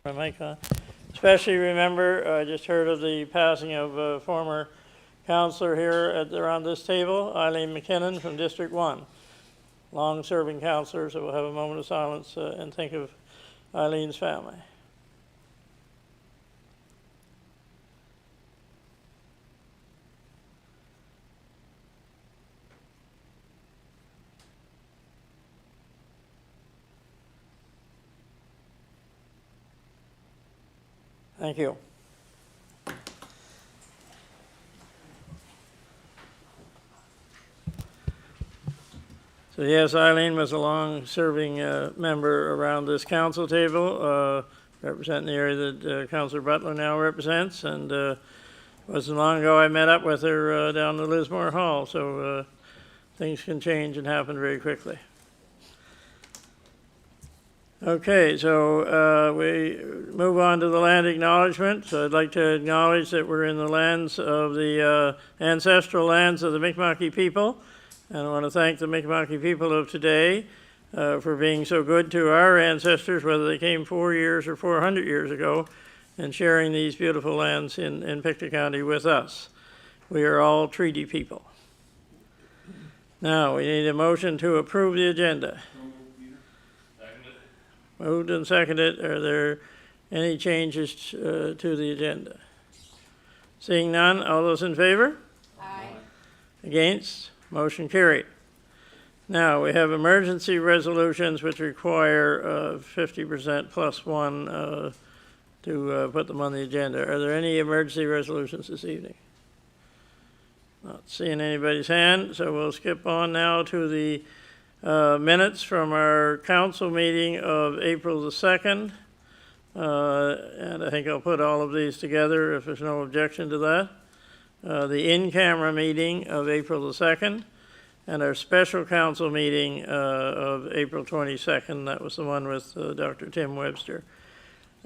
Especially remember, I just heard of the passing of a former councillor here around this table, Eileen McKinnon from District 1. Long-serving councillor, so we'll have a moment of silence and think of Eileen's family. Thank you. So yes, Eileen was a long-serving member around this council table, representing the area that Councillor Butler now represents, and it wasn't long ago I met up with her down the Lismore Hall, so things can change and happen very quickly. Okay, so we move on to the land acknowledgement. So I'd like to acknowledge that we're in the lands of the ancestral lands of the Mi'kma'ki people. And I want to thank the Mi'kma'ki people of today for being so good to our ancestors, whether they came 4 years or 400 years ago, and sharing these beautiful lands in Pictou County with us. We are all treaty people. Now, we need a motion to approve the agenda. Moved and seconded. Are there any changes to the agenda? Seeing none, all those in favor? Aye. Against? Motion carried. Now, we have emergency resolutions which require 50% plus one to put them on the agenda. Are there any emergency resolutions this evening? Not seeing anybody's hand, so we'll skip on now to the minutes from our council meeting of April the 2nd. And I think I'll put all of these together if there's no objection to that. The in-camera meeting of April the 2nd, and our special council meeting of April 22nd. That was the one with Dr. Tim Webster.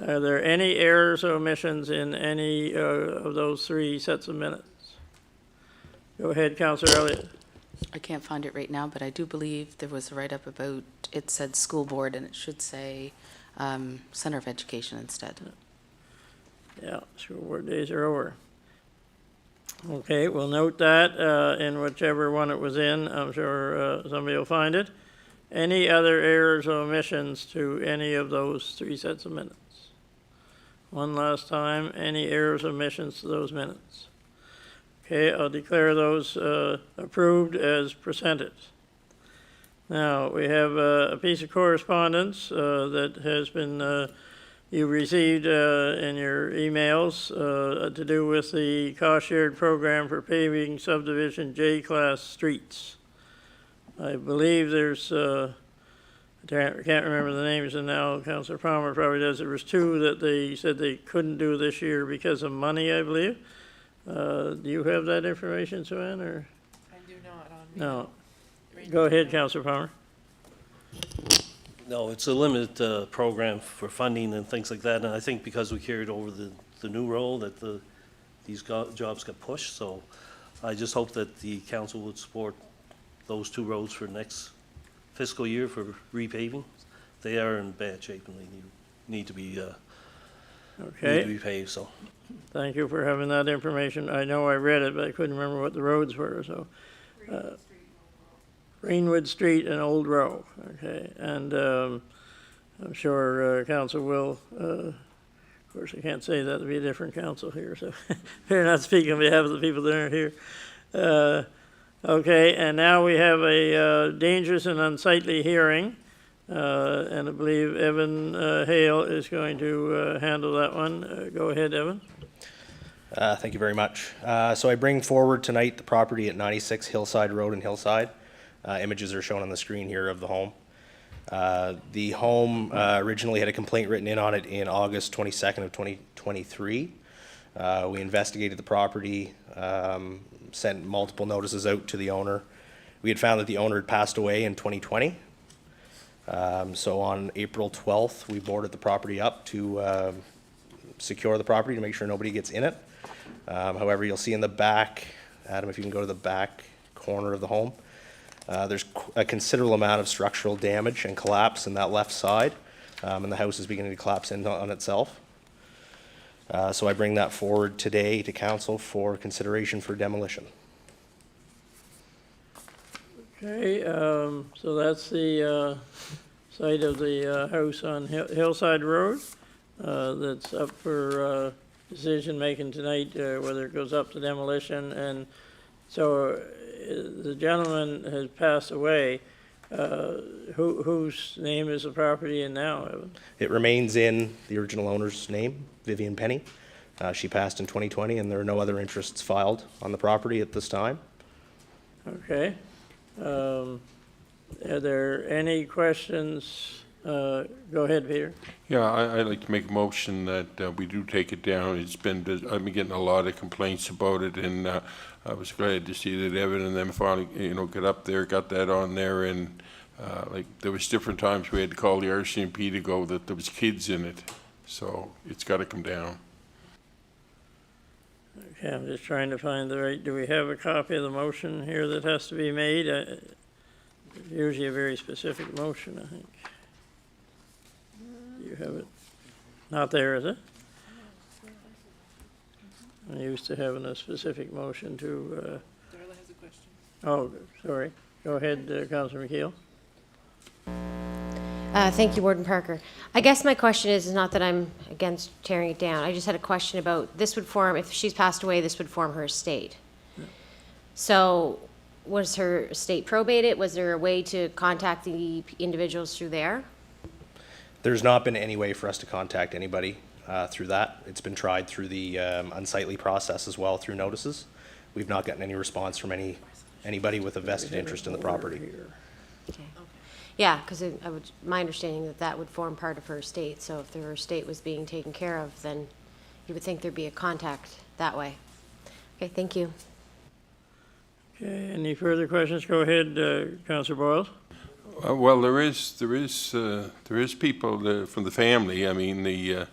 Are there any errors or omissions in any of those three sets of minutes? Go ahead, Councillor Elliott. I can't find it right now, but I do believe there was a write-up about, it said school board, and it should say Center of Education instead. Yeah, school board days are over. Okay, we'll note that in whichever one it was in. I'm sure somebody will find it. Any other errors or omissions to any of those three sets of minutes? One last time, any errors or omissions to those minutes? Okay, I'll declare those approved as presented. Now, we have a piece of correspondence that has been you received in your emails to do with the cost-shared program for paving subdivision J-class streets. I believe there's, I can't remember the names, and now Councillor Palmer probably does. There was two that they said they couldn't do this year because of money, I believe. Do you have that information, Sue-Ann, or? I do not on me. No. Go ahead, Councillor Palmer. No, it's a limited program for funding and things like that, and I think because we carried over the new role that these jobs got pushed, so I just hope that the council would support those two roads for next fiscal year for repaving. They are in bad shape and they need to be paved. So, thank you for having that information. I know I read it, but I couldn't remember what the roads were. So, Greenwood Street and Old Row. Okay, and I'm sure council will. Of course, I can't say that. There'll be a different council here, so we're not speaking on behalf of the people that aren't here. Okay, and now we have a dangerous and unsightly hearing, and I believe Evan Hale is going to handle that one. Go ahead, Evan. Thank you very much. So I bring forward tonight the property at 96 Hillside Road in Hillside. Images are shown on the screen here of the home. The home originally had a complaint written in on it in August 22nd of 2023. We investigated the property, sent multiple notices out to the owner. We had found that the owner had passed away in 2020. So on April 12th, we boarded the property up to secure the property to make sure nobody gets in it. However, you'll see in the back, Adam, if you can go to the back corner of the home, there's a considerable amount of structural damage and collapse in that left side. and the house is beginning to collapse in on itself. So I bring that forward today to council for consideration for demolition. Okay, so that's the site of the house on Hillside Road that's up for decision-making tonight, whether it goes up to demolition. And so the gentleman has passed away. Whose name is the property in now, Evan? It remains in the original owner's name, Vivian Penny. She passed in 2020, and there are no other interests filed on the property at this time. Okay. Are there any questions? Go ahead, Peter. Yeah, I'd like to make a motion that we do take it down. I've been getting a lot of complaints about it, and I was glad to see that Evan and them finally, got up there, got that on there, and like there was different times we had to call the RCMP to go that there was kids in it, so it's got to come down. Okay, I'm just trying to find the right, do we have a copy of the motion here that has to be made? Usually a very specific motion, I think. Do you have it? Not there, is it? I'm used to having a specific motion to, Darla has a question. oh, sorry. Go ahead, Councilor McKeel. Thank you, Warden Parker. I guess my question is not that I'm against tearing it down. I just had a question about, this would form, if she's passed away, this would form her estate. Yeah. So was her estate probated? Was there a way to contact the individuals through there? There's not been any way for us to contact anybody through that. It's been tried through the Unsightly process as well, through notices. We've not gotten any response from anybody with a vested interest in the property. Okay. Yeah, because my understanding that would form part of her estate. So if her estate was being taken care of, then you would think there'd be a contact that way. Okay, thank you. Okay, any further questions? Go ahead, Councilor Boyles. Well, there is people from the family. I mean,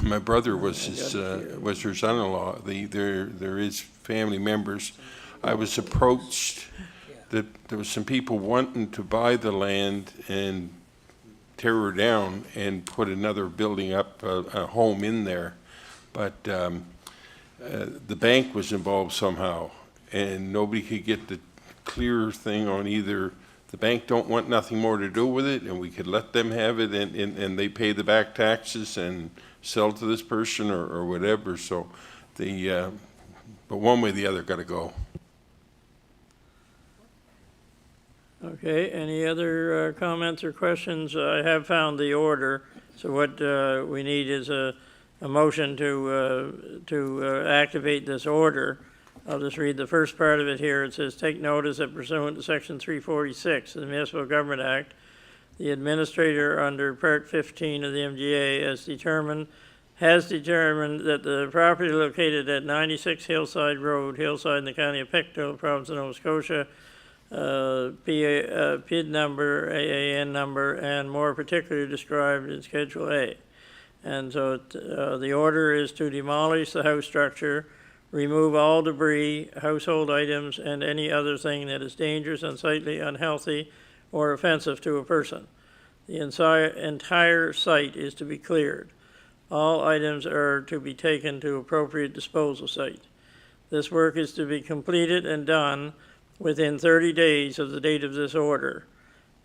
my brother was her son-in-law. There is family members. I was approached that there was some people wanting to buy the land and tear her down and put another building up, a home in there, but the bank was involved somehow, and nobody could get the clear thing on either the bank don't want nothing more to do with it and we could let them have it and they pay the back taxes and sell to this person or whatever. So but one way or the other got to go. Okay, any other comments or questions? I have found the order, so what we need is a motion to activate this order. I'll just read the first part of it here. It says, take notice that pursuant to Section 346 of the Municipal Government Act, the administrator under Part 15 of the MGA has determined that the property located at 96 Hillside Road, Hillside in the County of Pictou, Province of Nova Scotia, PID number, AAN number, and more particularly described in Schedule A. And so the order is to demolish the house structure, remove all debris, household items, and any other thing that is dangerous, unsightly, unhealthy, or offensive to a person. The entire site is to be cleared. All items are to be taken to appropriate disposal site. This work is to be completed and done within 30 days of the date of this order.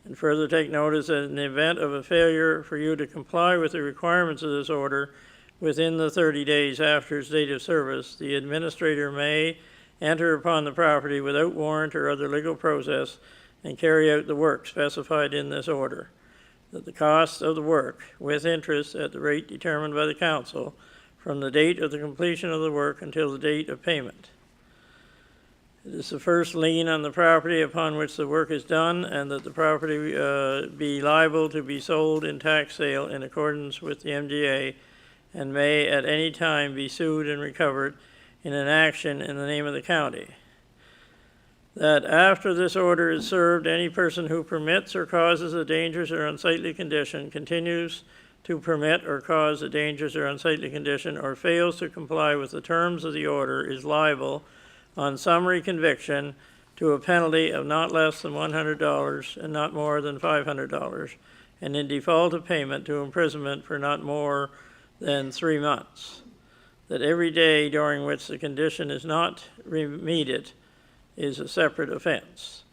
And further take notice that in the event of a failure for you to comply with the requirements of this order within the 30 days after its date of service, the administrator may enter upon the property without warrant or other legal process and carry out the work specified in this order. That the cost of the work, with interest at the rate determined by the council, from the date of the completion of the work until the date of payment. It is the first lien on the property upon which the work is done, and that the property be liable to be sold in tax sale in accordance with the MGA, and may at any time be sued and recovered in an action in the name of the county. That after this order is served, any person who permits or causes a dangerous or unsightly condition, continues to permit or cause a dangerous or unsightly condition, or fails to comply with the terms of the order is liable on summary conviction to a penalty of not less than $100 and not more than $500, and in default of payment to imprisonment for not more than 3 months. That every day during which the condition is not remedied is a separate offense.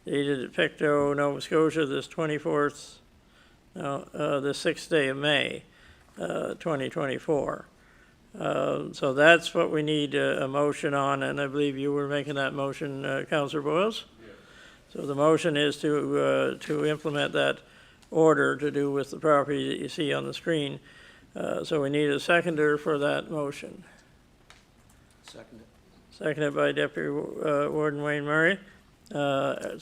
Dated at Pictou, Nova Scotia, the 6th day of May, 2024. So that's what we need a motion on, and I believe you were making that motion, Councillor Boyles? Yes. So the motion is to implement that order to do with the property that you see on the screen. So we need a seconder for that motion. Second. Seconded by Deputy Warden Wayne Murray. Pardon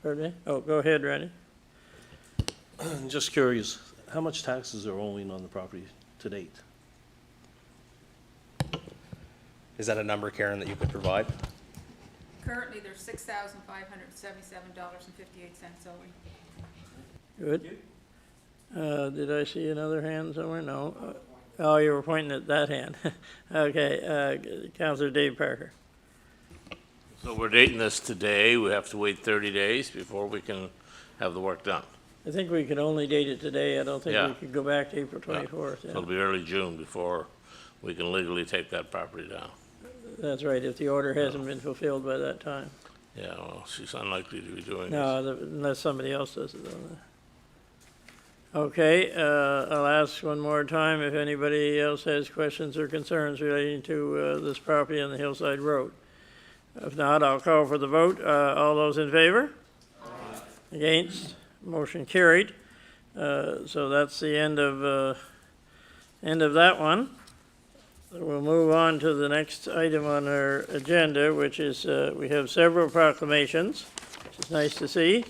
me? Oh, go ahead, Randy. Just curious, how much taxes are owing on the property to date? Is that a number, Karen, that you could provide? Currently, there's $6,577.58 owing. Good. Did I see another hand somewhere? No. Oh, you were pointing at that hand. Okay, Councillor Dave Parker. So we're dating this today. We have to wait 30 days before we can have the work done. I think we could only date it today. I don't think we Yeah. could go back to April 24th. So Yeah. it'll be early June before we can legally take that property down. That's right, if the order hasn't been fulfilled by that time. Yeah, well, she's unlikely to be doing this. No, unless somebody else does it. Okay, I'll ask one more time if anybody else has questions or concerns relating to this property on the Hillside Road. If not, I'll call for the vote. All those in favor? Aye. Against? Motion carried. So that's the end of that one. We'll move on to the next item on our agenda, which is we have several proclamations, which is nice to see.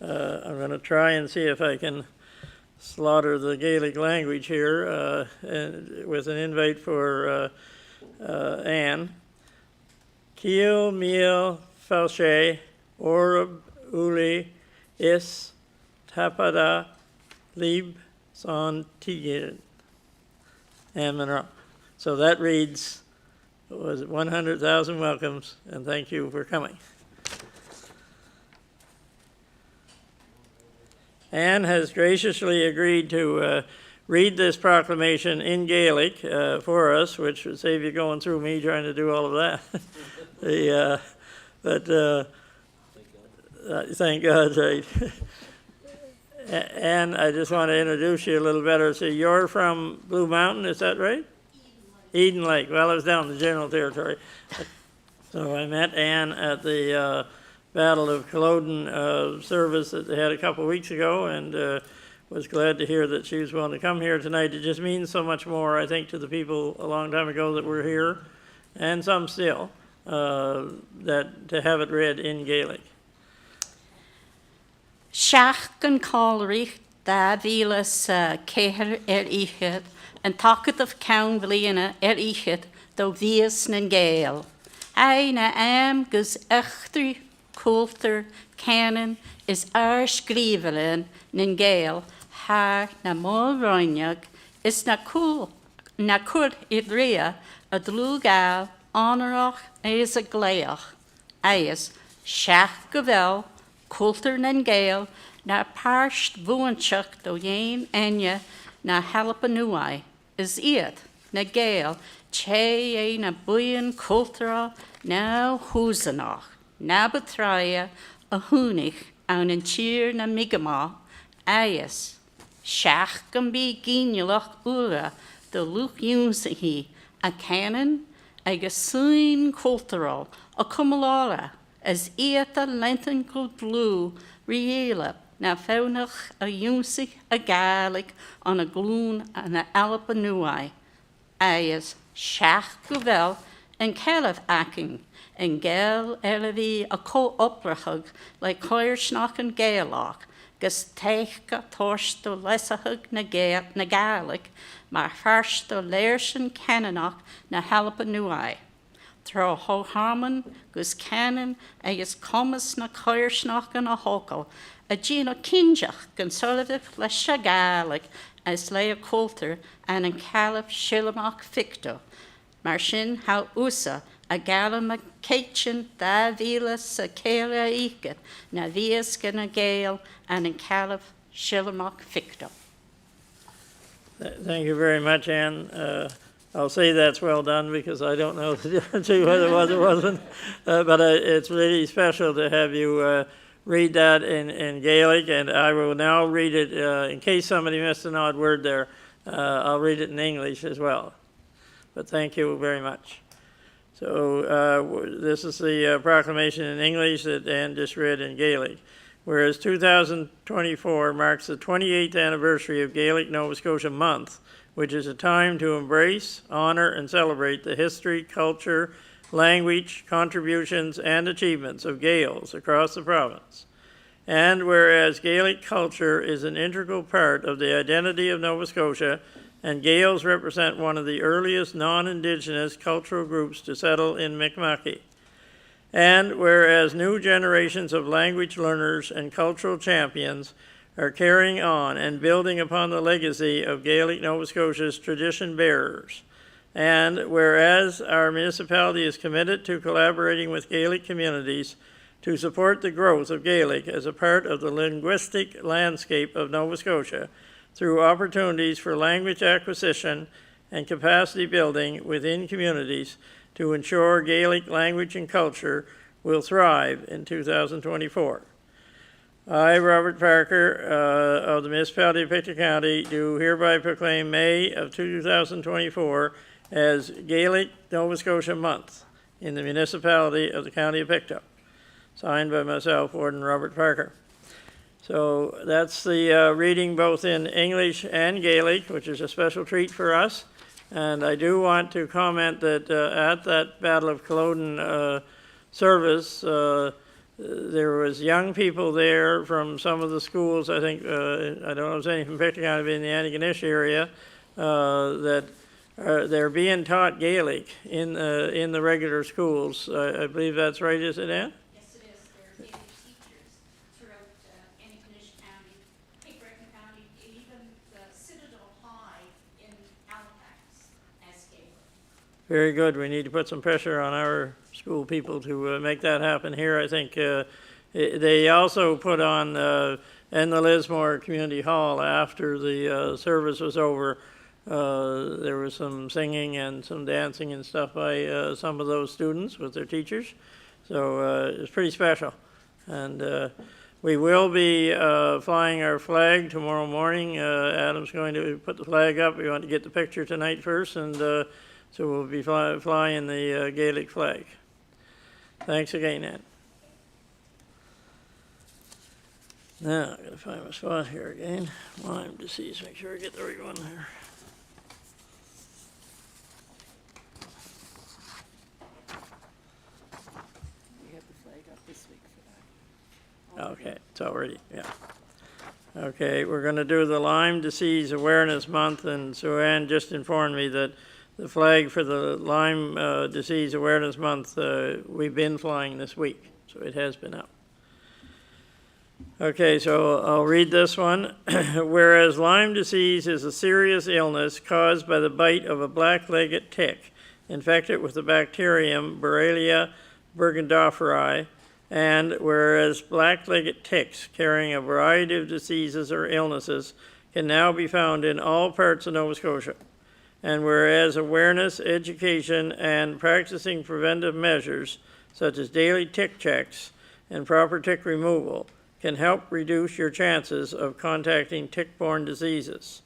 I'm going to try and see if I can slaughter the Gaelic language here and with an invite for Anne. Kiel Miel Falche Orab Uli Is Tapada Lib Son Tigil. Amen. So that reads, was it 100,000 welcomes, and thank you for coming. Anne has graciously agreed to read this proclamation in Gaelic for us, which would save you going through me trying to do all of that. Thank God, right? Anne, I just want to introduce you a little better. So you're from Blue Mountain, is that right? Eden Lake. Well, I was down in the General Territory. So I met Anne at the Battle of Culloden service that they had a couple of weeks ago, and was glad to hear that she was willing to come here tonight. It just means so much more, I think, to the people a long time ago that were here, and some still, that to have it read in Gaelic. Seach gan cálrich da bhílas céhir ichid, and takit of cawn bliana ichid do vías nan Gael. Aina am gus echtri coulter canon is skrivelin nan Gael, haar na mol roignag is na cool idria a dlugal honorach is a gleach. Ayes seach gavel coulter nan Gael na parsht vuanchuk do yen enya na halapanuai is it na Gael che na buyen coultera na husanach na betraya a hunig an en cheer na migama ayes shach can be ginulach ura the luke unsihi a canon a gasoin cultural a kumalala as eata lenten good blue reela na faunach a unsig a Gaelic on a gloon and a alapanuai ayes shach guvel and caliph acking and Gael elevi a co-oprahug like Coirsnach and Gaelach gus teichka torsto lesahug na Gaelic mar farsto leirsin canonach na halapanuai. Thro ho harmon gus canon agus comas na Coirsnach and a hokel a gino kinjach gan solidif lesha Gaelic as lea coulter and an caliph shilamach ficto. Mar sin how usa a galam a keitchin da vilas a kera iket na vias gan a Gael and an caliph Shillamach Pictou. Thank you very much, Ann. I'll say that's well done because I don't know the difference between whether it was or wasn't. But it's really special to have you read that in Gaelic, and I will now read it in case somebody missed an odd word there. I'll read it in English as well. But thank you very much. So this is the proclamation in English that Ann just read in Gaelic. Whereas 2024 marks the 28th anniversary of Gaelic Nova Scotia Month, which is a time to embrace, honor, and celebrate the history, culture, language, contributions, and achievements of Gaels across the province. And whereas Gaelic culture is an integral part of the identity of Nova Scotia, and Gaels represent one of the earliest non-Indigenous cultural groups to settle in Mi'kma'ki. And whereas new generations of language learners and cultural champions are carrying on and building upon the legacy of Gaelic Nova Scotia's tradition bearers. And whereas our municipality is committed to collaborating with Gaelic communities to support the growth of Gaelic as a part of the linguistic landscape of Nova Scotia through opportunities for language acquisition and capacity building within communities to ensure Gaelic language and culture will thrive in 2024. I, Robert Parker, of the Municipality of Pictou County, do hereby proclaim May of 2024 as Gaelic Nova Scotia Month in the Municipality of the County of Pictou. Signed by myself, Warden Robert Parker. So that's the reading both in English and Gaelic, which is a special treat for us. And I do want to comment that at that Battle of Culloden service, there was young people there from some of the schools. I think, I don't know if there's any from Pictou County, but in the Antigonish area, that they're being taught Gaelic in the regular schools. I believe that's right, is it, Ann? Yes, it is. There are Gaelic teachers throughout Antigonish County, Pictou County, even the Citadel High in Halifax as Gaelic. Very good. We need to put some pressure on our school people to make that happen here. I think they also put on in the Lismore Community Hall after the service was over. There was some singing and some dancing and stuff by some of those students with their teachers. So it's pretty special. And we will be flying our flag tomorrow morning. Adam's going to put the flag up. We want to get the picture tonight first, and so we'll be flying the Gaelic flag. Thanks again, Ann. Now, I'm going to find my spot here again. Lyme disease, make sure I get the right one there. We have the flag up this week for that. Okay, it's already, yeah. Okay, we're going to do the Lyme Disease Awareness Month, and Sue Ann just informed me that the flag for the Lyme Disease Awareness Month, we've been flying this week, so it has been up. Okay, so I'll read this one. Whereas Lyme disease is a serious illness caused by the bite of a black-legged tick infected with the bacterium Borrelia burgdorferi, and whereas black-legged ticks carrying a variety of diseases or illnesses can now be found in all parts of Nova Scotia, and whereas awareness, education, and practicing preventive measures such as daily tick checks and proper tick removal can help reduce your chances of contacting tick-borne diseases.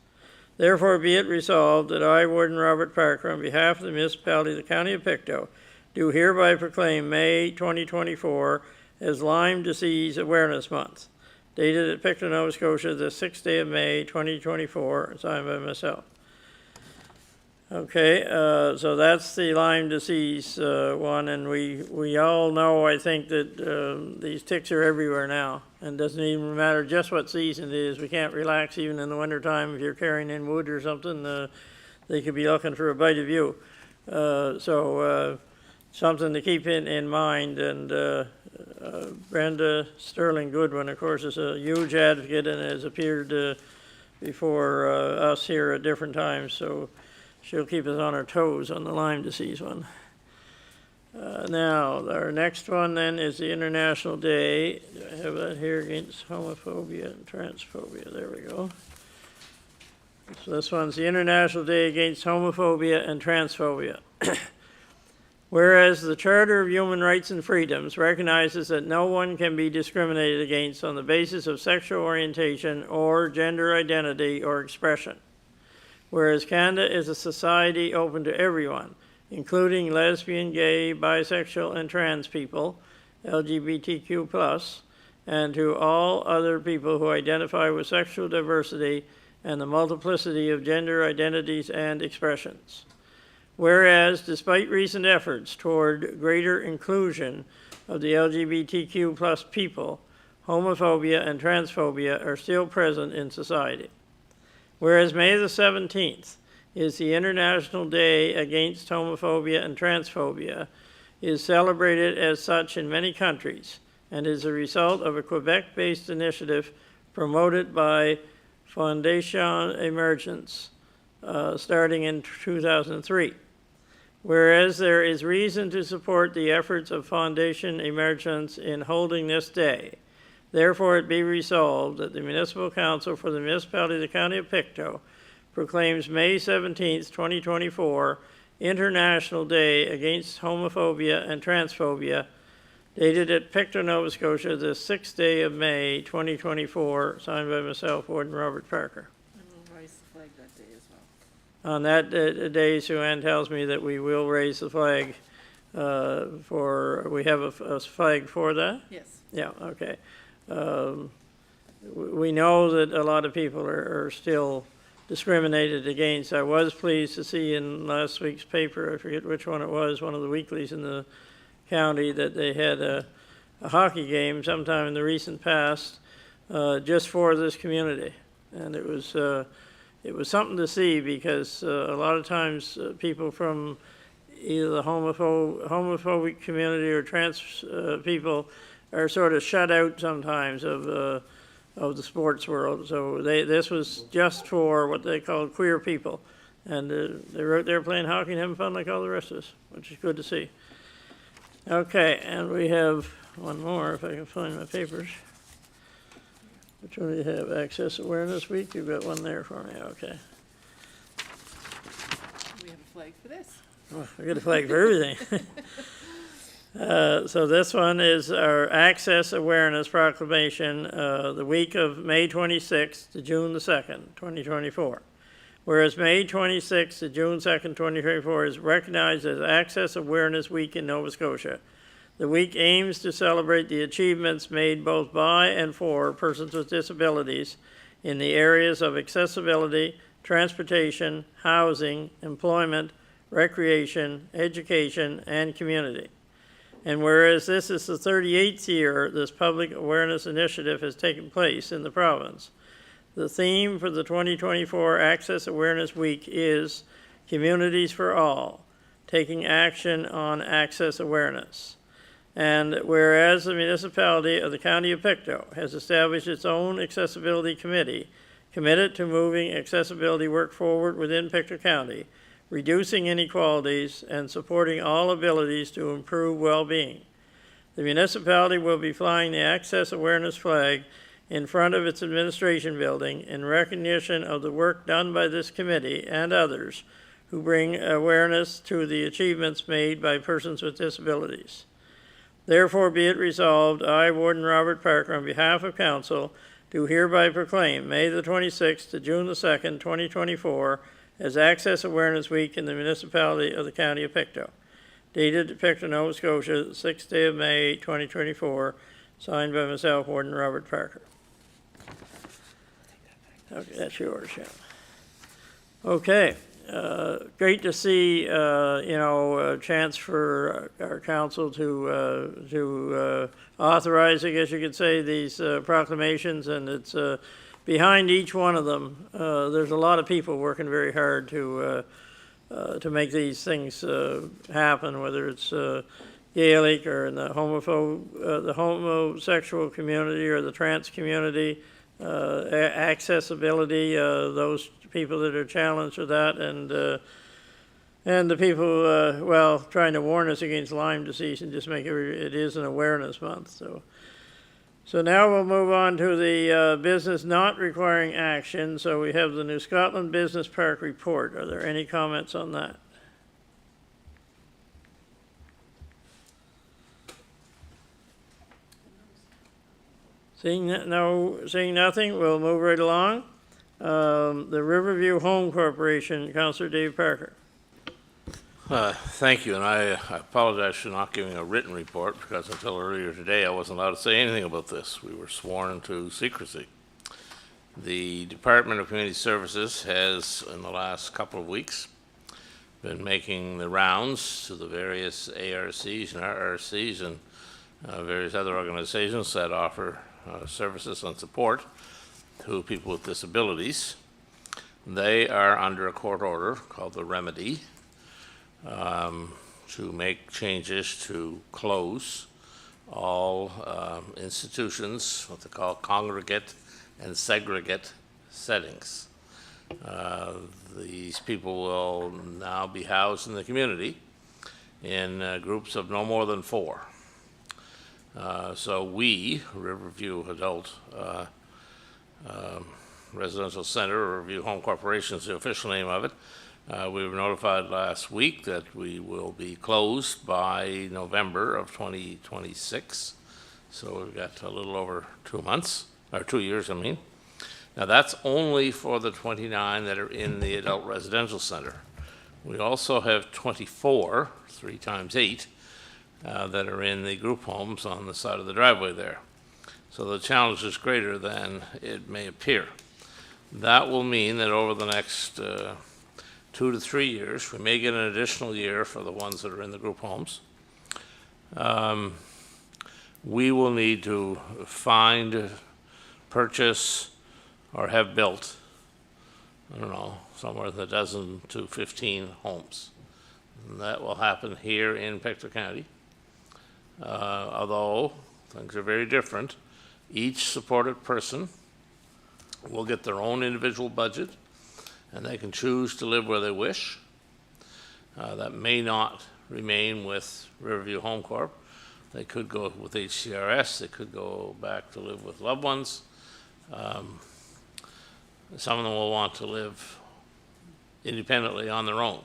Therefore, be it resolved that I, Warden Robert Parker, on behalf of the Municipality of the County of Pictou, do hereby proclaim May 2024 as Lyme Disease Awareness Month, dated at Pictou, Nova Scotia, the 6th day of May 2024, signed by myself. Okay, so that's the Lyme disease one, and we all know, I think, that these ticks are everywhere now, and it doesn't even matter just what season it is. We can't relax even in the wintertime. If you're carrying in wood or something, they could be looking for a bite of you. So something to keep in mind, and Brenda Sterling Goodwin, of course, is a huge advocate and has appeared before us here at different times, so she'll keep us on our toes on the Lyme disease one. Now, our next one then is the International Day. Do I have that here against homophobia and transphobia? There we go. So this one's the International Day Against Homophobia and Transphobia. Whereas the Charter of Human Rights and Freedoms recognizes that no one can be discriminated against on the basis of sexual orientation or gender identity or expression. Whereas Canada is a society open to everyone, including lesbian, gay, bisexual, and trans people, LGBTQ+, and to all other people who identify with sexual diversity and the multiplicity of gender identities and expressions. Whereas, despite recent efforts toward greater inclusion of the LGBTQ+ people, homophobia and transphobia are still present in society. Whereas May the 17th is the International Day Against Homophobia and Transphobia, is celebrated as such in many countries, and is a result of a Quebec-based initiative promoted by Fondation Emergence, starting in 2003. Whereas there is reason to support the efforts of Fondation Emergence in holding this day, therefore it be resolved that the Municipal Council for the Municipality of the County of Pictou proclaims May 17th, 2024, International Day Against Homophobia and Transphobia, dated at Pictou, Nova Scotia, the 6th day of May, 2024, signed by myself, Warden Robert Parker. And we'll raise the flag that day as well. On that day, Sue-Ann tells me that we will raise the flag we have a flag for that? Yes. Yeah, okay. We know that a lot of people are still discriminated against. I was pleased to see in last week's paper, I forget which one it was, one of the weeklies in the county, that they had a hockey game sometime in the recent past just for this community. And it was something to see, because a lot of times people from either the homophobic community or trans people are sort of shut out sometimes of the sports world. So this was just for what they call queer people. And they're out there playing hockey and having fun like all the rest of us, which is good to see. Okay, and we have one more, if I can find my papers. Which one do you have? Access Awareness Week? You've got one there for me, okay. We have a flag for this. Oh, we got a flag for everything. So this one is our Access Awareness Proclamation, the week of May 26th to June the 2nd, 2024. Whereas May 26th to June 2nd, 2024 is recognized as Access Awareness Week in Nova Scotia. The week aims to celebrate the achievements made both by and for persons with disabilities in the areas of accessibility, transportation, housing, employment, recreation, education, and community. And whereas this is the 38th year this public awareness initiative has taken place in the province, the theme for the 2024 Access Awareness Week is Communities for All, taking action on access awareness. And whereas the Municipality of the County of Pictou has established its own accessibility committee committed to moving accessibility work forward within Pictou County, reducing inequalities, and supporting all abilities to improve well-being. The municipality will be flying the Access Awareness flag in front of its administration building in recognition of the work done by this committee and others who bring awareness to the achievements made by persons with disabilities. Therefore, be it resolved, I, Warden Robert Parker, on behalf of Council, do hereby proclaim May the 26th to June the 2nd, 2024, as Access Awareness Week in the Municipality of the County of Pictou. Dated Pictou, Nova Scotia, the 6th day of May, 2024, signed by myself, Warden Robert Parker. Okay, that's yours, yeah. Okay, great to see, a chance for our council to authorize, I guess you could say, these proclamations, and it's behind each one of them. There's a lot of people working very hard to make these things happen, whether it's Gaelic or in the homosexual community or the trans community, accessibility, those people that are challenged with that, and And the people, well, trying to warn us against Lyme disease and just make it is an awareness month, so. So now we'll move on to the business not requiring action. So we have the New Scotland Business Park report. Are there any comments on that? Seeing nothing, we'll move right along. The Riverview Home Corporation, Councillor Dave Parker. Thank you, and I apologize for not giving a written report because until earlier today I wasn't allowed to say anything about this. We were sworn to secrecy. The Department of Community Services has, in the last couple of weeks, been making the rounds to the various ARCs and RRCs and various other organizations that offer services and support to people with disabilities. They are under a court order called the Remedy, to make changes to close all institutions, what they call congregate and segregate settings. These people will now be housed in the community in groups of no more than 4. So we, Riverview Adult Residential Center, or Riverview Home Corporation is the official name of it, we were notified last week that we will be closed by November of 2026. So we've got a little over 2 months, or 2 years, I mean. Now that's only for the 29 that are in the Adult Residential Center. We also have 24, 3 times 8, that are in the group homes on the side of the driveway there. So the challenge is greater than it may appear. That will mean that over the next 2 to 3 years, we may get an additional year for the ones that are in the group homes. We will need to find, purchase, or have built, I don't know, somewhere in a dozen to 15 homes. And that will happen here in Pictou County. Although things are very different, each supported person will get their own individual budget, and they can choose to live where they wish. That may not remain with Riverview Home Corp. They could go with HCRS. They could go back to live with loved ones. Some of them will want to live independently on their own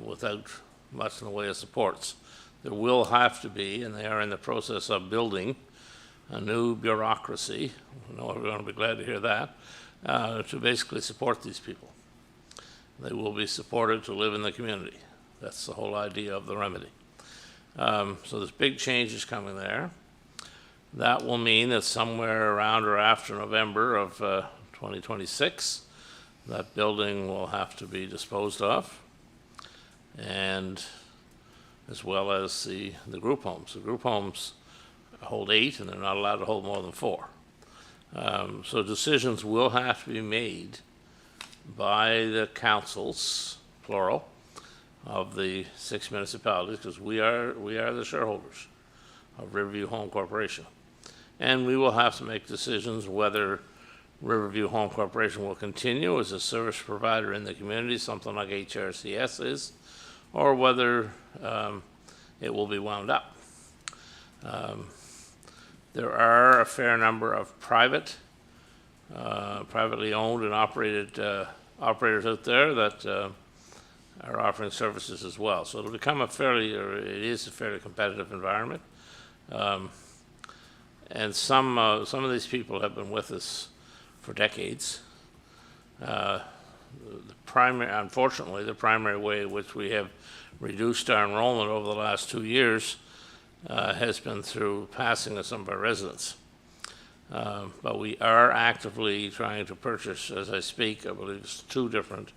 without much in the way of supports. There will have to be, and they are in the process of building, a new bureaucracy. I know everyone will be glad to hear that. To basically support these people. They will be supported to live in the community. That's the whole idea of the Remedy. So there's big changes coming there. That will mean that somewhere around or after November of 2026, that building will have to be disposed of, and as well as the group homes. The group homes hold 8, and they're not allowed to hold more than 4. So decisions will have to be made by the councils, plural, of the 6 municipalities, because we are the shareholders of Riverview Home Corporation. And we will have to make decisions whether Riverview Home Corporation will continue as a service provider in the community, something like HRCS is, or whether it will be wound up. There are a fair number of privately owned and operated operators out there that are offering services as well. So it'll become it is a fairly competitive environment. And some of these people have been with us for decades. Unfortunately, the primary way in which we have reduced our enrollment over the last 2 years has been through passing of some of our residents. But we are actively trying to purchase, as I speak, I believe it's 2 different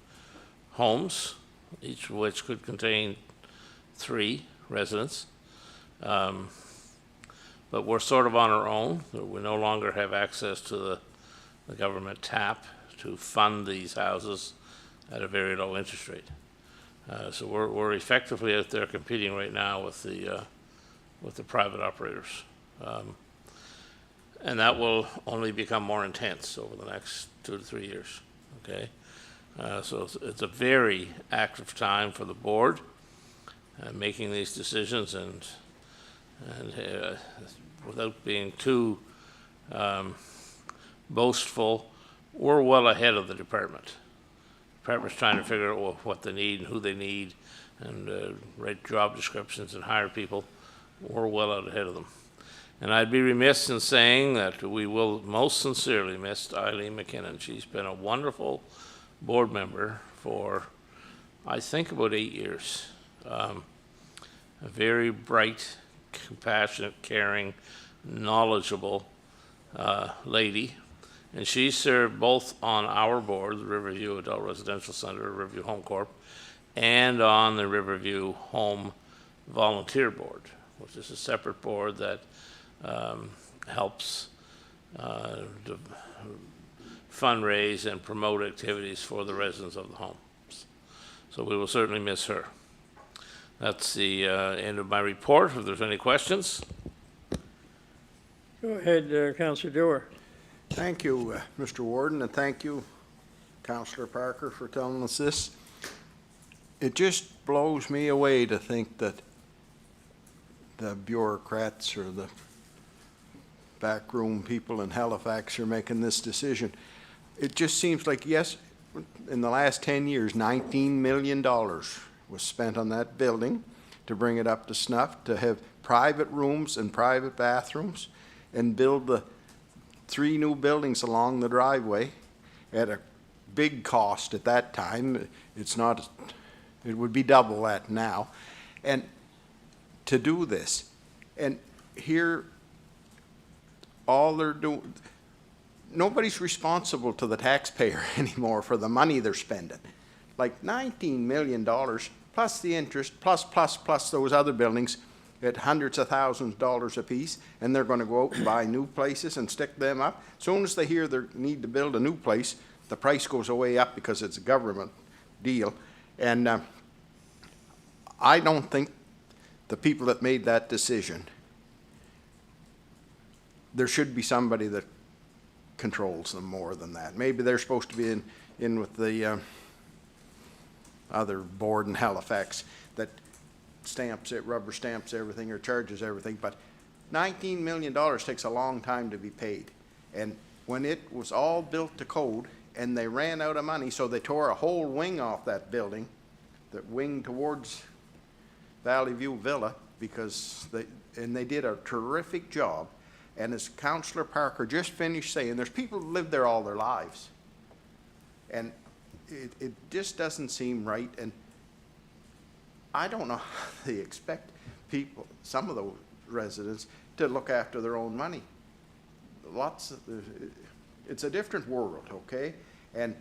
homes, each of which could contain 3 residents. But we're sort of on our own. We no longer have access to the government TAP to fund these houses at a very low interest rate. So we're effectively out there competing right now with the private operators. And that will only become more intense over the next 2 to 3 years, okay? So it's a very active time for the board, making these decisions, and without being too boastful, we're well ahead of the department. Department's trying to figure out what they need and who they need, and write job descriptions and hire people. We're well out ahead of them. And I'd be remiss in saying that we will most sincerely miss Eileen McKinnon. She's been a wonderful board member for, I think, about 8 years. A very bright, compassionate, caring, knowledgeable lady. And she served both on our board, the Riverview Adult Residential Center, Riverview Home Corp, and on the Riverview Home Volunteer Board, which is a separate board that helps fundraise and promote activities for the residents of the homes. So we will certainly miss her. That's the end of my report. If there's any questions. Go ahead, Councillor Dewar. Thank you, Mr. Warden, and thank you, Councillor Parker, for telling us this. It just blows me away to think that the bureaucrats or the backroom people in Halifax are making this decision. It just seems like, yes, in the last 10 years, $19 million was spent on that building to bring it up to snuff, to have private rooms and private bathrooms, and build the 3 new buildings along the driveway at a big cost at that time. It's not, it would be double that now. And to do this, and here, all they're doing, nobody's responsible to the taxpayer anymore for the money they're spending. Like $19 million plus the interest, plus those other buildings at hundreds of thousands of dollars apiece, and they're going to go out and buy new places and stick them up. As soon as they hear they need to build a new place, the price goes way up because it's a government deal. And I don't think the people that made that decision, there should be somebody that controls them more than that. Maybe they're supposed to be in with the other board in Halifax that stamps it, rubber stamps everything or charges everything, but $19 million takes a long time to be paid. And when it was all built to code and they ran out of money, so they tore a whole wing off that building, that wing towards Valley View Villa, because they did a terrific job. And as Councillor Parker just finished saying, there's people who live there all their lives. And it just doesn't seem right. And I don't know how they expect people, some of those residents, to look after their own money. It's a different world, okay? And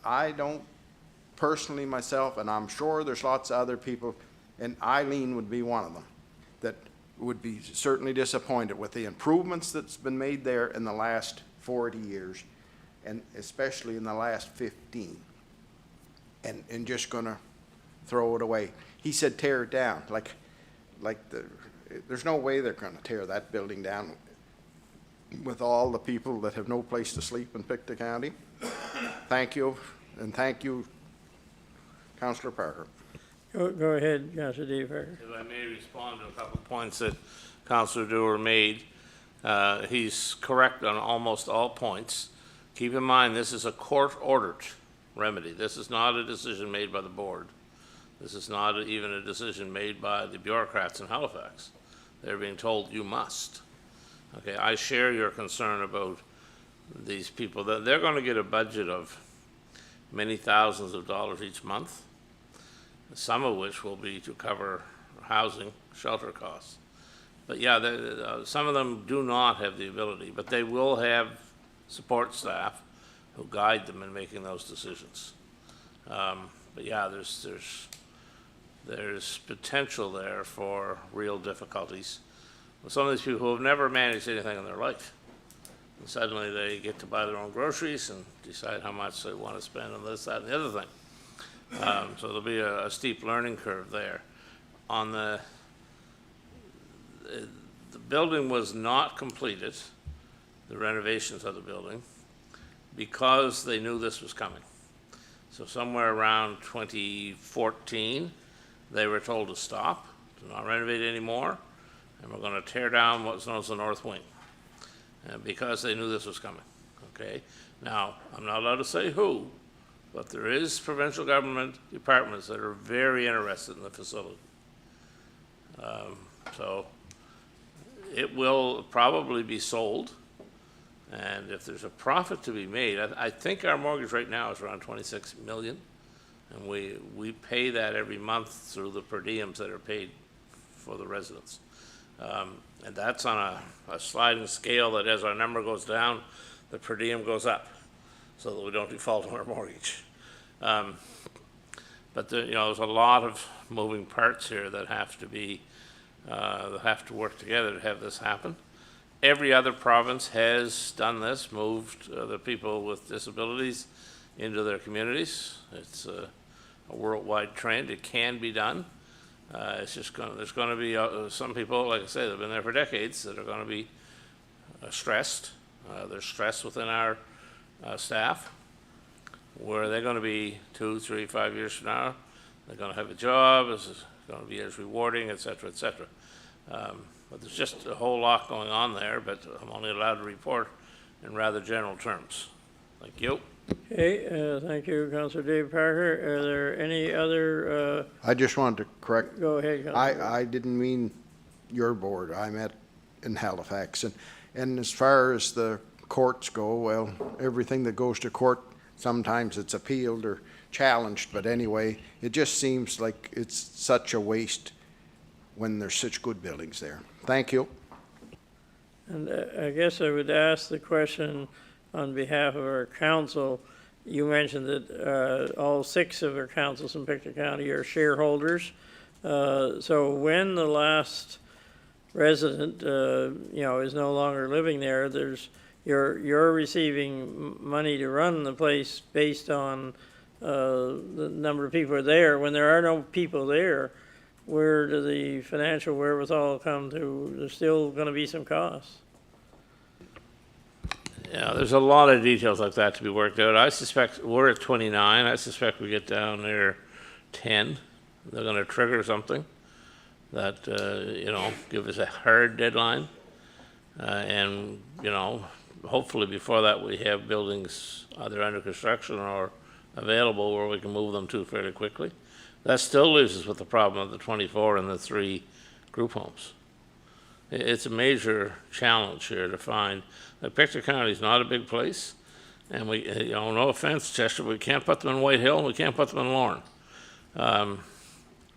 I don't personally myself, and I'm sure there's lots of other people, and Eileen would be one of them, that would be certainly disappointed with the improvements that's been made there in the last 40 years, and especially in the last 15, and just gonna throw it away. He said tear it down, there's no way they're gonna tear that building down with all the people that have no place to sleep in Pictou County. Thank you, and thank you, Councillor Parker. Go ahead, Councillor D. Parker. If I may respond to a couple of points that Councillor Dewar made. He's correct on almost all points. Keep in mind, this is a court-ordered remedy. This is not a decision made by the board. This is not even a decision made by the bureaucrats in Halifax. They're being told you must. Okay, I share your concern about these people. They're going to get a budget of many thousands of dollars each month, some of which will be to cover housing, shelter costs. But yeah, some of them do not have the ability, but they will have support staff who guide them in making those decisions. But yeah, there's potential there for real difficulties with some of these people who have never managed anything in their life. And suddenly they get to buy their own groceries and decide how much they want to spend on this, that, and the other thing. So there'll be a steep learning curve there. On the building was not completed, the renovations of the building, because they knew this was coming. So somewhere around 2014, they were told to stop, to not renovate anymore, and we're going to tear down what's known as the north wing, because they knew this was coming, okay? Now, I'm not allowed to say who, but there is provincial government departments that are very interested in the facility. So it will probably be sold, and if there's a profit to be made, I think our mortgage right now is around 26 million, and we pay that every month through the per diems that are paid for the residents. And that's on a sliding scale that as our number goes down, the per diem goes up, so that we don't default on our mortgage. But there's a lot of moving parts here that have to be, that have to work together to have this happen. Every other province has done this, moved the people with disabilities into their communities. It's a worldwide trend. It can be done. It's just there's going to be some people, like I say, that have been there for decades, that are going to be stressed. There's stress within our staff. Where they're going to be 2, 3, 5 years from now, they're going to have a job, it's going to be as rewarding, et cetera, et cetera. But there's just a whole lot going on there, but I'm only allowed to report in rather general terms. Thank you. Okay, thank you, Councillor Dave Parker. Are there any other, I just wanted to correct, go ahead, Councillor. I didn't mean your board, I meant in Halifax. And as far as the courts go, well, everything that goes to court, sometimes it's appealed or challenged, but anyway, it just seems like it's such a waste when there's such good buildings there. Thank you. And I guess I would ask the question on behalf of our council. You mentioned that all 6 of our councils in Pictou County are shareholders. So when the last resident, is no longer living there, you're receiving money to run the place based on the number of people are there. When there are no people there, where do the financial wherewithal come to? There's still going to be some costs. Yeah, there's a lot of details like that to be worked out. I suspect we're at 29. I suspect we get down there 10. They're going to trigger something that, give us a hard deadline. And, hopefully before that we have buildings either under construction or available where we can move them to fairly quickly. That still leaves us with the problem of the 24 and the 3 group homes. It's a major challenge here to find that Pictou County is not a big place, and we, no offense, Chester, we can't put them in White Hill, and we can't put them in Lorne,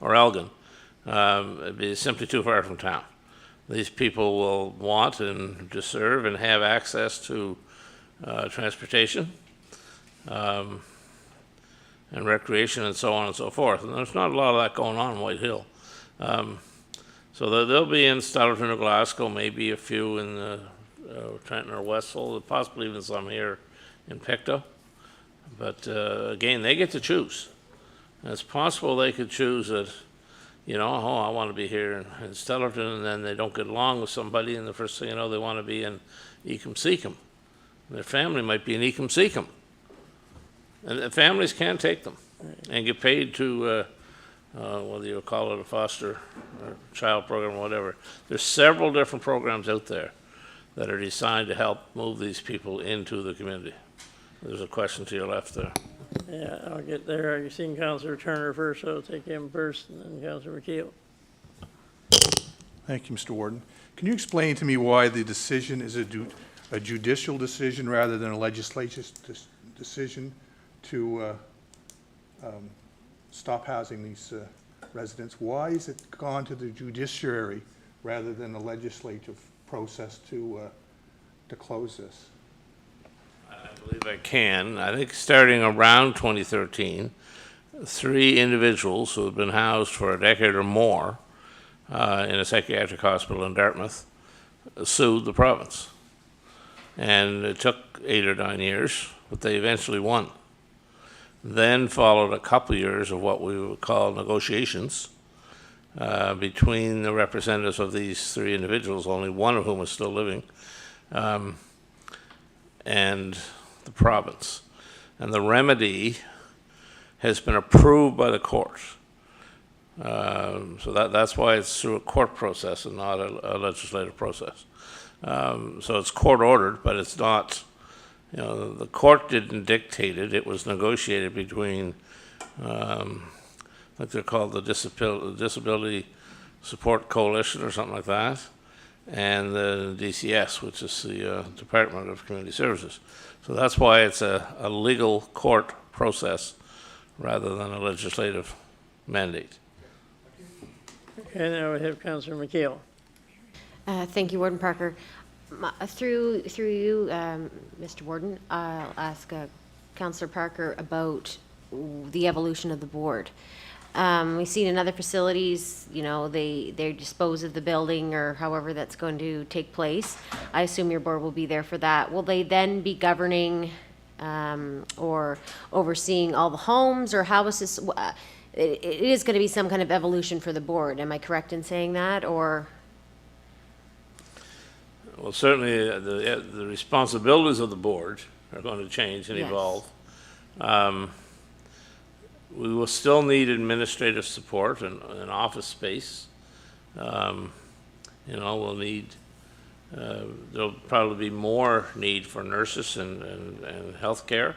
or Elgin. It'd be simply too far from town. These people will want and deserve and have access to transportation and recreation and so on and so forth. And there's not a lot of that going on in White Hill. So they'll be in Stellarton or Glasgow, maybe a few in Trenton or Westall, possibly even some here in Pictou. But again, they get to choose. And it's possible they could choose that, I want to be here in Stellarton, and then they don't get along with somebody, and the first thing you know, they want to be in Ecum-Secum. Their family might be in Ecum-Secum. And the families can take them and get paid to, whether you call it a foster or child program or whatever. There's several different programs out there that are designed to help move these people into the community. There's a question to your left there. Yeah, I'll get there. You've seen Councillor Turner first, so I'll take him first, and then Councillor McKeel. Thank you, Mr. Warden. Can you explain to me why the decision is a judicial decision rather than a legislative decision to stop housing these residents? Why is it gone to the judiciary rather than the legislative process to close this? I believe I can. I think starting around 2013, 3 individuals who had been housed for a decade or more in a psychiatric hospital in Dartmouth sued the province. And it took 8 or 9 years, but they eventually won. Then followed a couple years of what we would call negotiations between the representatives of these 3 individuals, only one of whom is still living, and the province. And the remedy has been approved by the court. So that's why it's through a court process and not a legislative process. So it's court ordered, but it's not, the court didn't dictate it. It was negotiated between, like they're called the Disability Support Coalition or something like that, and the DCS, which is the Department of Community Services. So that's why it's a legal court process rather than a legislative mandate. Okay, now we have Councillor McKeel. Thank you, Warden Parker. Through you, Mr. Warden, I'll ask Councillor Parker about the evolution of the board. We've seen in other facilities, they dispose of the building or however that's going to take place. I assume your board will be there for that. Will they then be governing or overseeing all the homes, or how is this? It is going to be some kind of evolution for the board. Am I correct in saying that, or? Well, certainly the responsibilities of the board are going to change and Yes. evolve. We will still need administrative support and office space. We'll need, there'll probably be more need for nurses and healthcare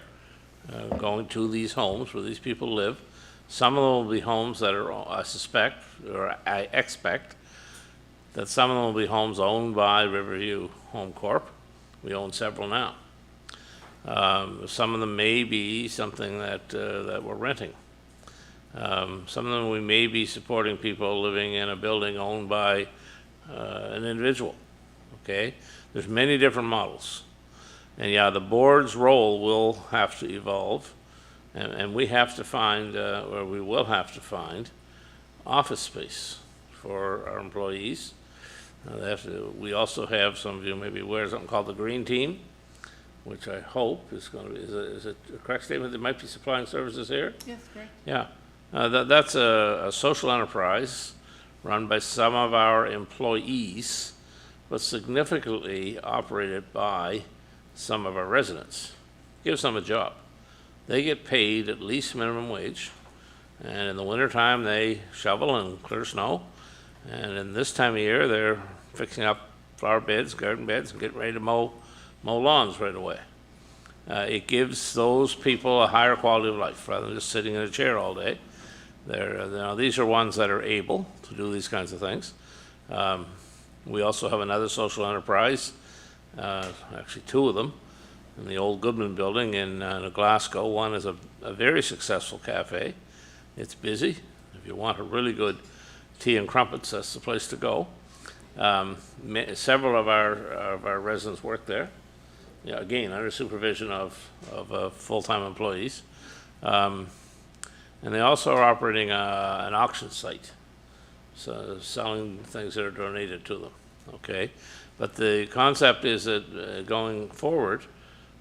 going to these homes where these people live. Some of them will be homes that are, I suspect, or I expect, that some of them will be homes owned by Riverview Home Corp. We own several now. Some of them may be something that we're renting. Some of them we may be supporting people living in a building owned by an individual. Okay? There's many different models. And yeah, the board's role will have to evolve. And we have to find, or we will have to find, office space for our employees. We also have, some of you may be aware of something called the Green Team, which I hope is going to be, is it a correct statement, they might be supplying services here? Yes, correct. Yeah. That's a social enterprise run by some of our employees, but significantly operated by some of our residents. Gives them a job. They get paid at least minimum wage, and in the wintertime they shovel and clear snow, and in this time of year they're fixing up flower beds, garden beds, and getting ready to mow lawns right away. It gives those people a higher quality of life rather than just sitting in a chair all day. These are ones that are able to do these kinds of things. We also have another social enterprise, actually two of them, in the old Goodman building in Glasgow. One is a very successful cafe. It's busy. If you want a really good tea and crumpets, that's the place to go. Several of our residents work there. Yeah, again, under supervision of full-time employees. And they also are operating an auction site, so selling things that are donated to them, okay? But the concept is that going forward,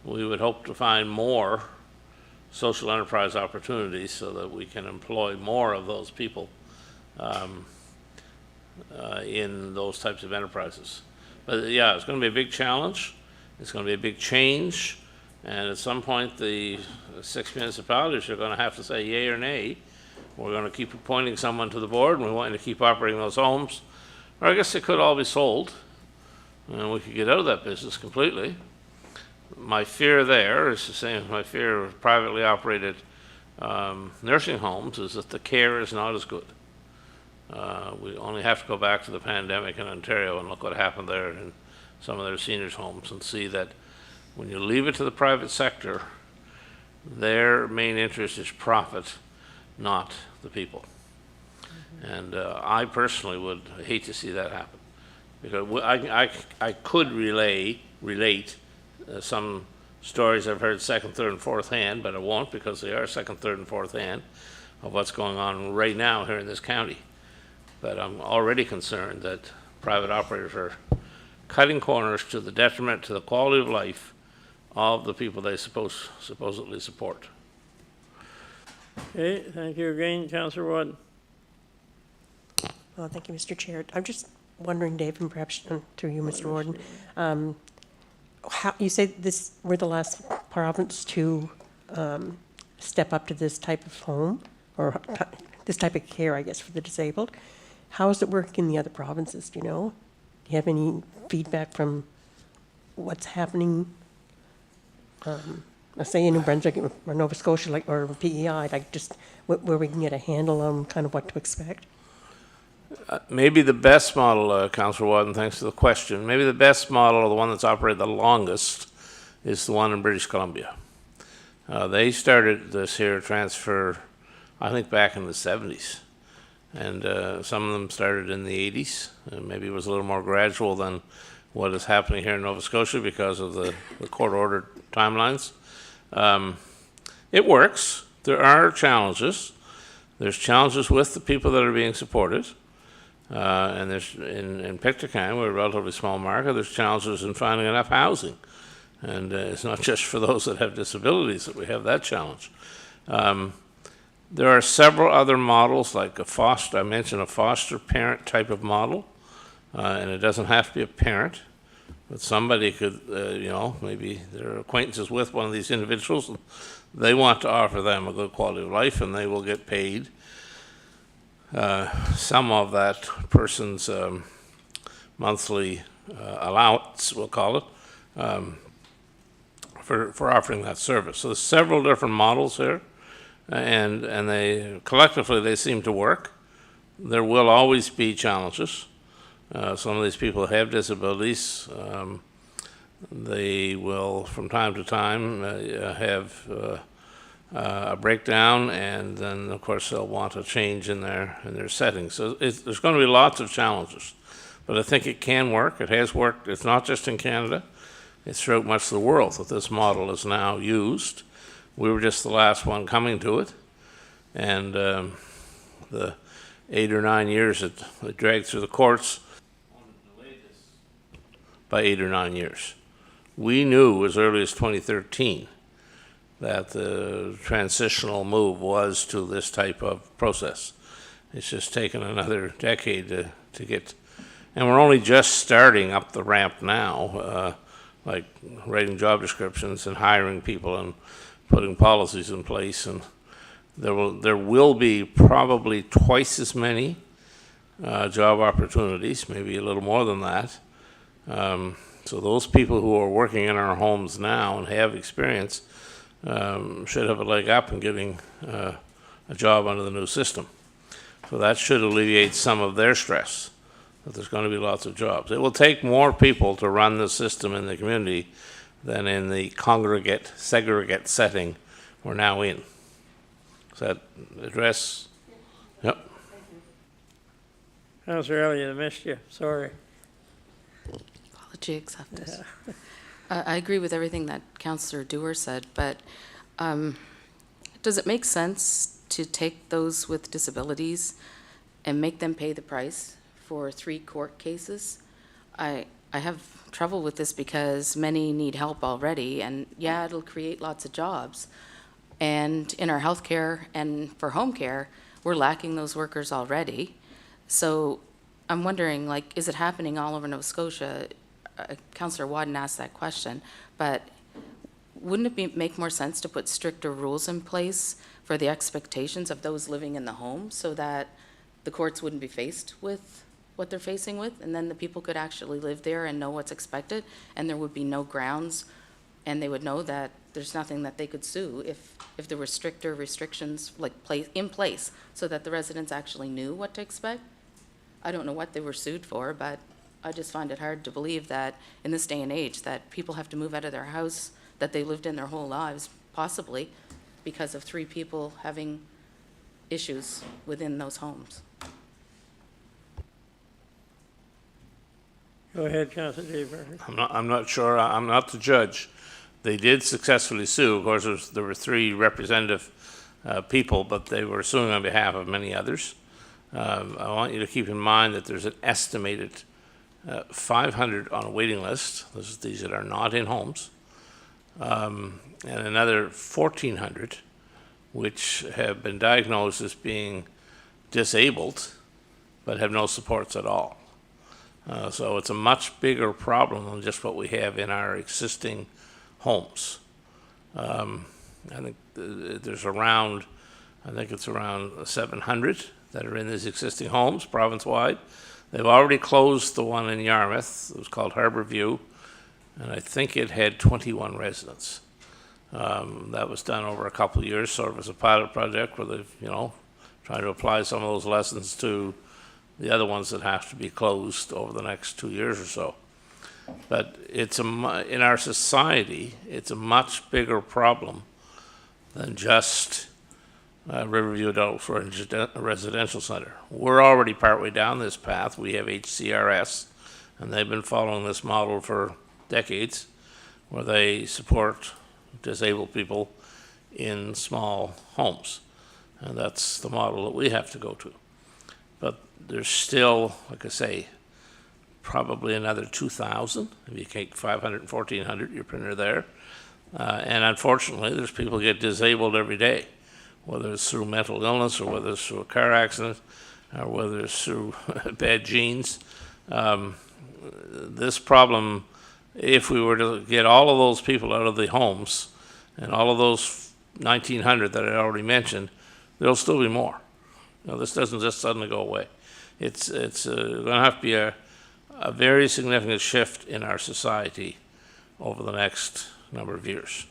we would hope to find more social enterprise opportunities so that we can employ more of those people in those types of enterprises. But yeah, it's going to be a big challenge. It's going to be a big change. And at some point, the 6 municipalities are going to have to say yay or nay. We're going to keep appointing someone to the board, and we want you to keep operating those homes. Or I guess they could all be sold, and we could get out of that business completely. My fear there is the same as my fear of privately operated nursing homes, is that the care is not as good. We only have to go back to the pandemic in Ontario and look what happened there in some of their seniors' homes and see that when you leave it to the private sector, their main interest is profit, not the people. And I personally would hate to see that happen, because I could relate some stories I've heard second, third, and fourth hand, but I won't, because they are second, third, and fourth hand of what's going on right now here in this county. But I'm already concerned that private operators are cutting corners to the detriment to the quality of life of the people they supposedly support. Okay, thank you again, Councillor Wood. Well, thank you, Mr. Chair. I'm just wondering, Dave, and perhaps through you, Mr. Warden, how you say we're the last province to step up to this type of home, or this type of care, I guess, for the disabled. How does it work in the other provinces, do you know? Do you have any feedback from what's happening, let's say in New Brunswick or Nova Scotia, like, or PEI, like just where we can get a handle on kind of what to expect? Maybe the best model, Councillor Wadden, thanks for the question, maybe the best model, or the one that's operated the longest, is the one in British Columbia. They started this here transfer, I think, back in the 70s. And some of them started in the 80s. And maybe it was a little more gradual than what is happening here in Nova Scotia because of the court-ordered timelines. It works. There are challenges. There's challenges with the people that are being supported. And there's in Pictou, we're a relatively small market, there's challenges in finding enough housing. And it's not just for those that have disabilities that we have that challenge. There are several other models, like I mentioned a foster parent type of model, and it doesn't have to be a parent, but somebody could, maybe they're acquaintances with one of these individuals, and they want to offer them a good quality of life, and they will get paid some of that person's monthly allowance, we'll call it, for offering that service. So there's several different models here. And they collectively they seem to work. There will always be challenges. Some of these people have disabilities. They will, from time to time, have a breakdown, and then of course they'll want a change in their settings. So there's going to be lots of challenges, but I think it can work. It has worked. It's not just in Canada. It's throughout much of the world that this model is now used. We were just the last one coming to it, and the 8 or 9 years it dragged through the courts delayed this by 8 or 9 years. We knew as early as 2013 that the transitional move was to this type of process. It's just taken another decade to get, and we're only just starting up the ramp now, like writing job descriptions and hiring people and putting policies in place, and there will be probably twice as many job opportunities, maybe a little more than that. So those people who are working in our homes now and have experience should have a leg up in getting a job under the new system. So that should alleviate some of their stress, that there's going to be lots of jobs. It will take more people to run the system in the community than in the congregate, segregate setting we're now in. Does that address? Yep. Councillor Elliott, I missed you, sorry. Apology accepted. I agree with everything that Councillor Dewar said, but does it make sense to take those with disabilities and make them pay the price for 3 court cases? I have trouble with this because many need help already, and yeah, it'll create lots of jobs. And in our healthcare and for home care, we're lacking those workers already. So I'm wondering, like, is it happening all over Nova Scotia? Councillor Wadden asked that question, but wouldn't it make more sense to put stricter rules in place for the expectations of those living in the home so that the courts wouldn't be faced with what they're facing with, and then the people could actually live there and know what's expected, and there would be no grounds, and they would know that there's nothing that they could sue if there were stricter restrictions in place so that the residents actually knew what to expect? I don't know what they were sued for, but I just find it hard to believe that in this day and age that people have to move out of their house that they lived in their whole lives, possibly because of 3 people having issues within those homes. Go ahead, Councillor Deaver. I'm not sure. I'm not the judge. They did successfully sue. Of course, there were 3 representative people, but they were suing on behalf of many others. I want you to keep in mind that there's an estimated 500 on a waiting list. These that are not in homes, and another 1,400 which have been diagnosed as being disabled but have no supports at all. So it's a much bigger problem than just what we have in our existing homes. I think there's around, I think it's around 700 that are in these existing homes, province-wide. They've already closed the one in Yarmouth. It was called Riverview, and I think it had 21 residents. That was done over a couple of years, sort of as a pilot project where they've, trying to apply some of those lessons to the other ones that have to be closed over the next 2 years or so. But in our society, it's a much bigger problem than just Riverview Adult Residential Center. We're already partway down this path. We have HCRS, and they've been following this model for decades, where they support disabled people in small homes. And that's the model that we have to go to. But there's still, like I say, probably another 2,000, if you take 500 and 1,400, your printer there. And unfortunately, there's people get disabled every day, whether it's through mental illness or whether it's through a car accident or whether it's through bad genes. This problem, if we were to get all of those people out of the homes and all of those 1,900 that I already mentioned, there'll still be more. This doesn't just suddenly go away. It's going to have to be a very significant shift in our society over the next number of years.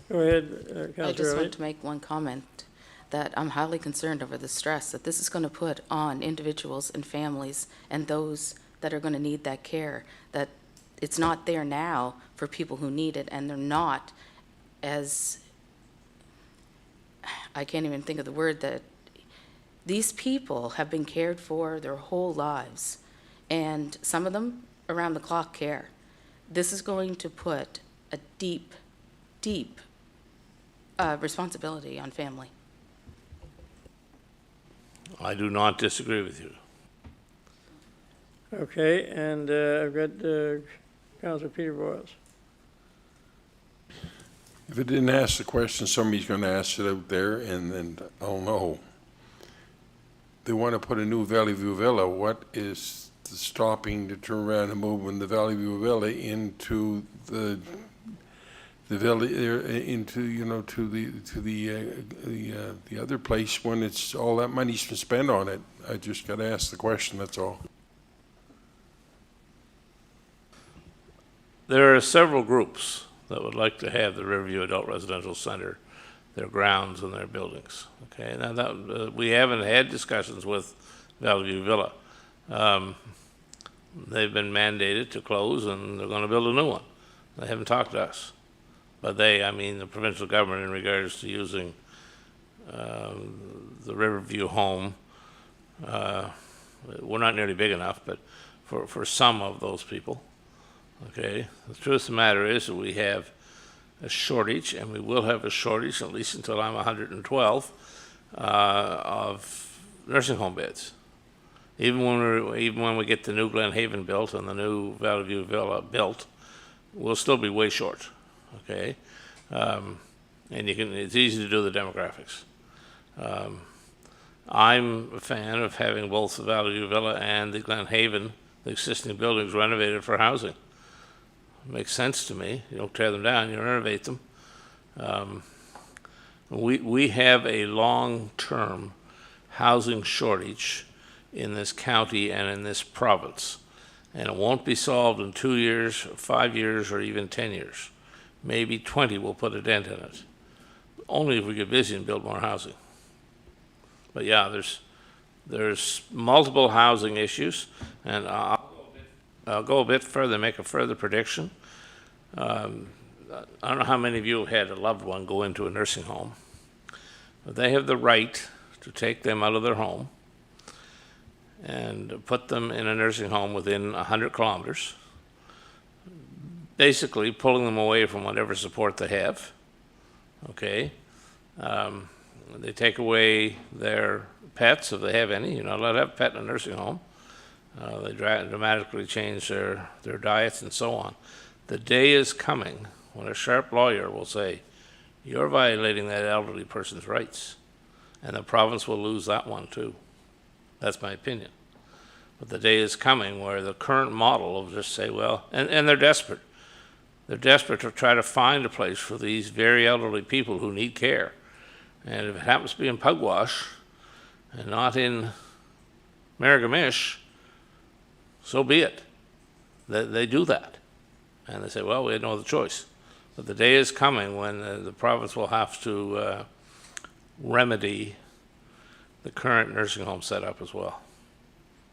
Go ahead, I Councillor just want Elliott. to make one comment, that I'm highly concerned over the stress that this is going to put on individuals and families and those that are going to need that care, that it's not there now for people who need it, and they're not as, I can't even think of the word, that these people have been cared for their whole lives, and some of them around-the-clock care. This is going to put a deep, deep responsibility on family. I do not disagree with you. Okay, and I've got Councillor Peter Boyles. If it didn't ask the question, somebody's going to ask it out there, and then I'll know. They want to put a new Valley View Villa. What is stopping to turn around and moving the Valley View Villa into the village, into to the other place when it's all that money's been spent on it? I just got to ask the question. That's all. There are several groups that would like to have the Riverview Adult Residential Center, their grounds and their buildings. Okay, now that we haven't had discussions with Valley View Villa. They've been mandated to close, and they're going to build a new one. They haven't talked to us, but I mean the provincial government, in regards to using the Riverview home. We're not nearly big enough, but for some of those people. Okay, the truth of the matter is that we have a shortage, and we will have a shortage at least until I'm 112 of nursing home beds. Even when we get the new Glen Haven built and the new Valley View Villa built, we'll still be way short. Okay, and it's easy to do the demographics. I'm a fan of having both the Valley View Villa and the Glen Haven, the existing buildings, renovated for housing. Makes sense to me. You don't tear them down, you renovate them. We have a long-term housing shortage in this county and in this province, and it won't be solved in 2 years, 5 years, or even 10 years. Maybe 20 will put a dent in it, only if we get busy and build more housing. But yeah, there's multiple housing issues, and I'll go a bit further, make a further prediction. I don't know how many of you have had a loved one go into a nursing home, but they have the right to take them out of their home and put them in a nursing home within 100 kilometers, basically pulling them away from whatever support they have. Okay? They take away their pets, if they have any. You're not allowed to have a pet in a nursing home. They dramatically change their diets and so on. The day is coming when a sharp lawyer will say, you're violating that elderly person's rights, and the province will lose that one too. That's my opinion. But the day is coming where the current model will just say, well, and they're desperate. they're desperate to try to find a place for these very elderly people who need care. And if it happens to be in Pugwash and not in Miragamish, so be it. They do that. And they say, well, we had no other choice. But the day is coming when the province will have to remedy the current nursing home setup as well.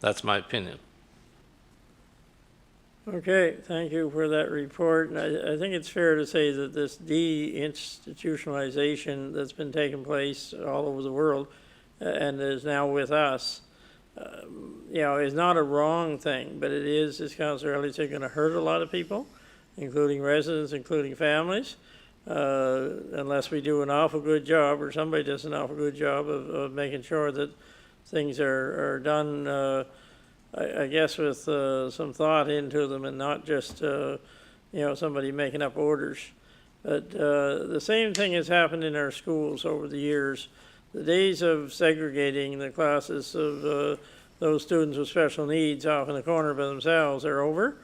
That's my opinion. Okay, thank you for that report. And I think it's fair to say that this deinstitutionalization that's been taking place all over the world and is now with us, is not a wrong thing, but it is, as Councillor Elliott said, going to hurt a lot of people, including residents, including families, unless we do an awful good job, or somebody does an awful good job of making sure that things are done, I guess, with some thought into them and not just, somebody making up orders. But the same thing has happened in our schools over the years. The days of segregating the classes of those students with special needs off in the corner by themselves are over.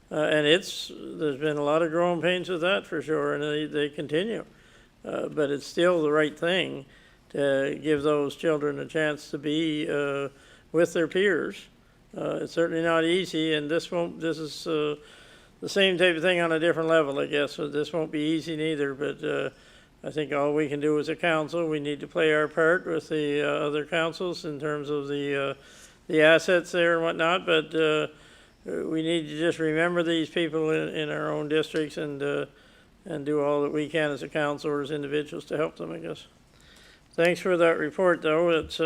And there's been a lot of growing pains with that for sure, and they continue. But it's still the right thing to give those children a chance to be with their peers. It's certainly not easy, and this is the same type of thing on a different level, I guess. So this won't be easy neither, but I think all we can do as a council, we need to play our part with the other councils in terms of the assets there and whatnot, but we need to just remember these people in our own districts and do all that we can as a council or as individuals to help them, I guess. Thanks for that report, though. It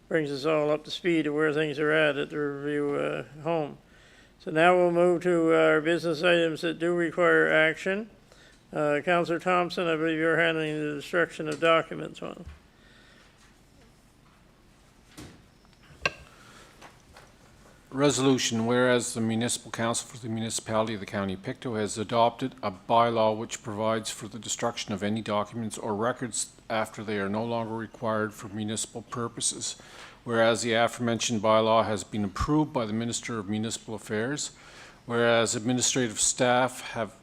brings us all up to speed of where things are at the Riverview home. So now we'll move to our business items that do require action. Councillor Thompson, I believe you're handling the destruction of documents one. Resolution, whereas the Municipal Council for the Municipality of the County of Pictou has adopted a bylaw which provides for the destruction of any documents or records after they are no longer required for municipal purposes. Whereas the aforementioned bylaw has been approved by the Minister of Municipal Affairs, whereas administrative staff have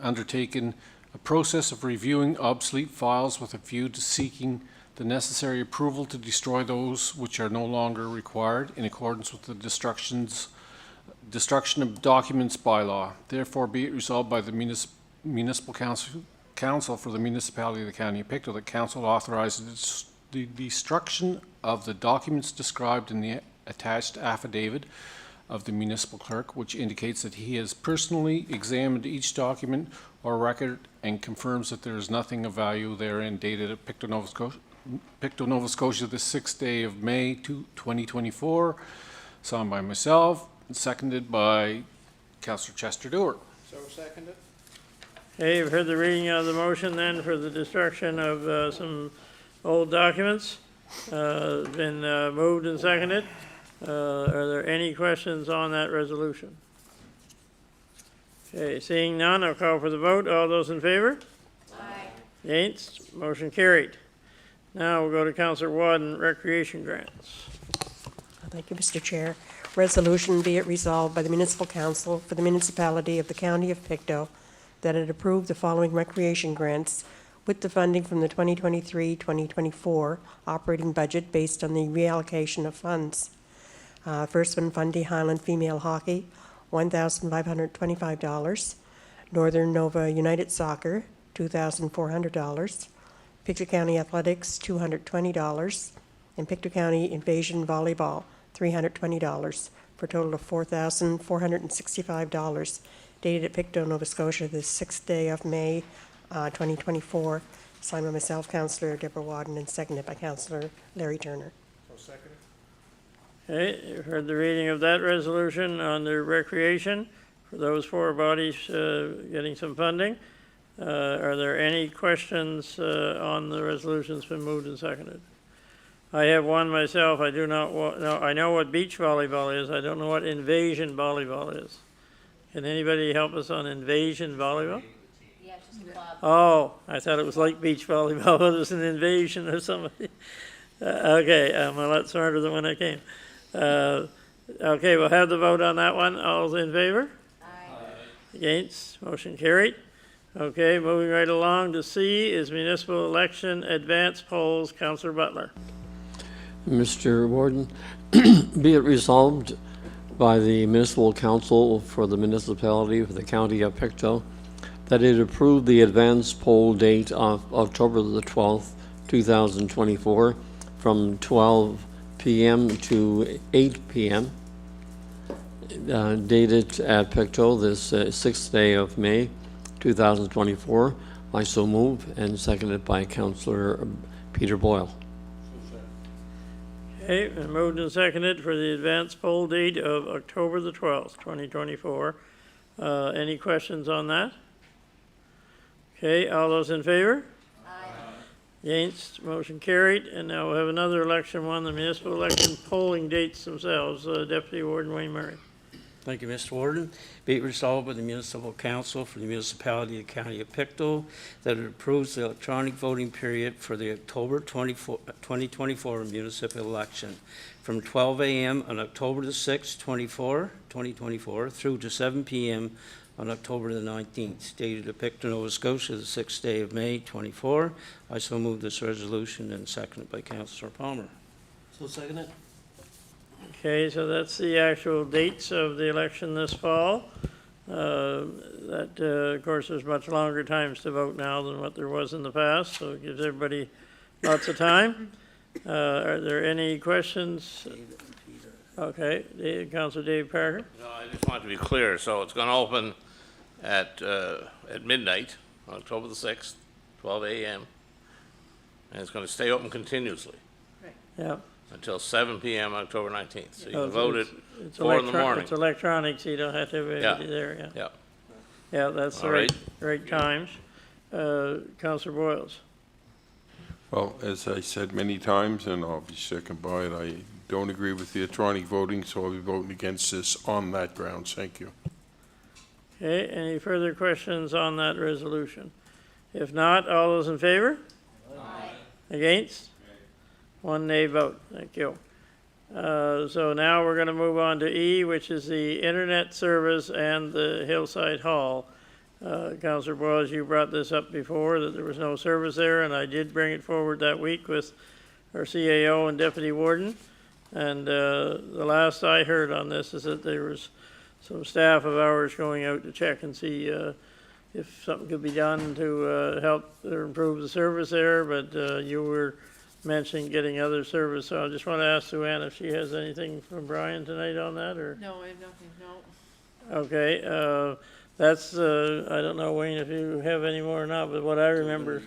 undertaken a process of reviewing obsolete files with a view to seeking the necessary approval to destroy those which are no longer required in accordance with the destruction of documents bylaw. Therefore, be it resolved by the Municipal Council for the Municipality of the County of Pictou that Council authorizes the destruction of the documents described in the attached affidavit of the municipal clerk, which indicates that he has personally examined each document or record and confirms that there is nothing of value therein, dated at Pictou, Nova Scotia, the 6th day of May 2024, signed by myself and seconded by Councillor Chester Dewar. So seconded. Okay, you've heard the reading of the motion then for the destruction of some old documents. Been moved and seconded. Are there any questions on that resolution? Okay, seeing none, I'll call for the vote. All those in favor? Aye. Against? Motion carried. Now we'll go to Councillor Wadden, Recreation Grants. Thank you, Mr. Chair. Resolution, be it resolved by the Municipal Council for the Municipality of the County of Pictou that it approve the following recreation grants with the funding from the 2023-2024 operating budget based on the reallocation of funds. First one, Fundy Highland Female Hockey, $1,525. Northern Nova United Soccer, $2,400. Pictou County Athletics, $220. And Pictou County Invasion Volleyball, $320, for a total of $4,465, dated at Pictou, Nova Scotia, the 6th day of May, 2024, signed by myself, Councillor Deborah Wadden, and seconded by Councillor Larry Turner. So seconded. Okay, you've heard the reading of that resolution on the recreation for those four bodies getting some funding. Are there any questions on the resolution that's been moved and seconded? I have one myself. I do not know. I know what beach volleyball is. I don't know what invasion volleyball is. Can anybody help us on invasion volleyball? Yeah, it's just a club. Oh, I thought it was like beach volleyball, but it was an invasion or something. Okay, I'm a lot smarter than when I came. Okay, we'll have the vote on that one. All in favor? Aye. Against? Motion carried. Okay, moving right along to C is municipal election advance polls. Councillor Butler. Mr. Warden, be it resolved by the Municipal Council for the Municipality of the County of Pictou that it approved the advance poll date of October the 12th, 2024 from 12 p.m. to 8 p.m. Dated at Pictou this 6th day of May 2024. I so move, and seconded by Councillor Peter Boyle. Okay, and moved and seconded for the advance poll date of October the 12th, 2024. Any questions on that? Okay, all those in favor? Aye. Against? Motion carried. And now we'll have another election one, the municipal election polling dates themselves. Deputy Warden Wayne Murray. Thank you, Mr. Warden. Be it resolved by the Municipal Council for the Municipality of the County of Pictou that it approves the electronic voting period for the October 2024 municipal election from 12 a.m. on October the 6th, 2024 through to 7 p.m. on October the 19th, dated at Pictou, Nova Scotia, the 6th day of May, 24. I so move this resolution, and seconded by Councillor Palmer. So second it? Okay, so that's the actual dates of the election this fall. Of course, there's much longer times to vote now than what there was in the past, so it gives everybody lots of time. Are there any questions? Okay, Councilor Dave Parker. No, I just want to be clear. So it's going to open at midnight, on October the 6th, 12 a.m., and it's going to stay open continuously Yeah. until 7 p.m. on October 19th. So you Oh, can vote at it's 4 in the morning. It's electronic, so you don't have to have anybody there, yeah. Yeah. Yeah, that's the All right times. Councillor Boyles. Well, as I said many times, and I'll be second by it, I don't agree with the electronic voting, so I'll be voting against this on that grounds. Thank you. Okay, any further questions on that resolution? If not, all those in favor? Aye. Against? One nay vote. Thank you. So now we're going to move on to E, which is the internet service and the Hillside Hall. Councillor Boyles, you brought this up before, that there was no service there, and I did bring it forward that week with our CAO and Deputy Warden. And the last I heard on this is that there was some staff of ours going out to check and see if something could be done to help or improve the service there, but you were mentioning getting other service, so I just want to ask Sue Ann if she has anything from Brian tonight on that, or? No, I have nothing, no. Okay, that's, I don't know, Wayne, if you have any more or not, but what I remember.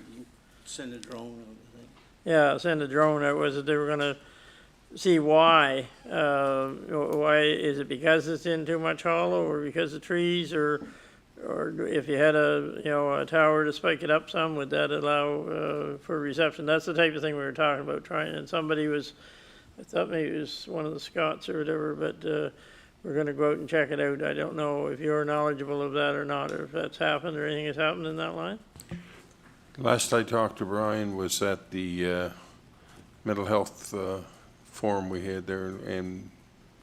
Send a drone, I think. Yeah, send a drone, that was that they were gonna see why. Why, is it because it's in too much hollow, or because of trees, or if you had a tower to spike it up some, would that allow for reception? That's the type of thing we were talking about, trying, and somebody was, I thought maybe it was one of the Scots or whatever, but we're gonna go out and check it out. I don't know if you're knowledgeable of that or not, or if that's happened, or anything has happened in that line? Last I talked to Brian was at the mental health forum we had there, and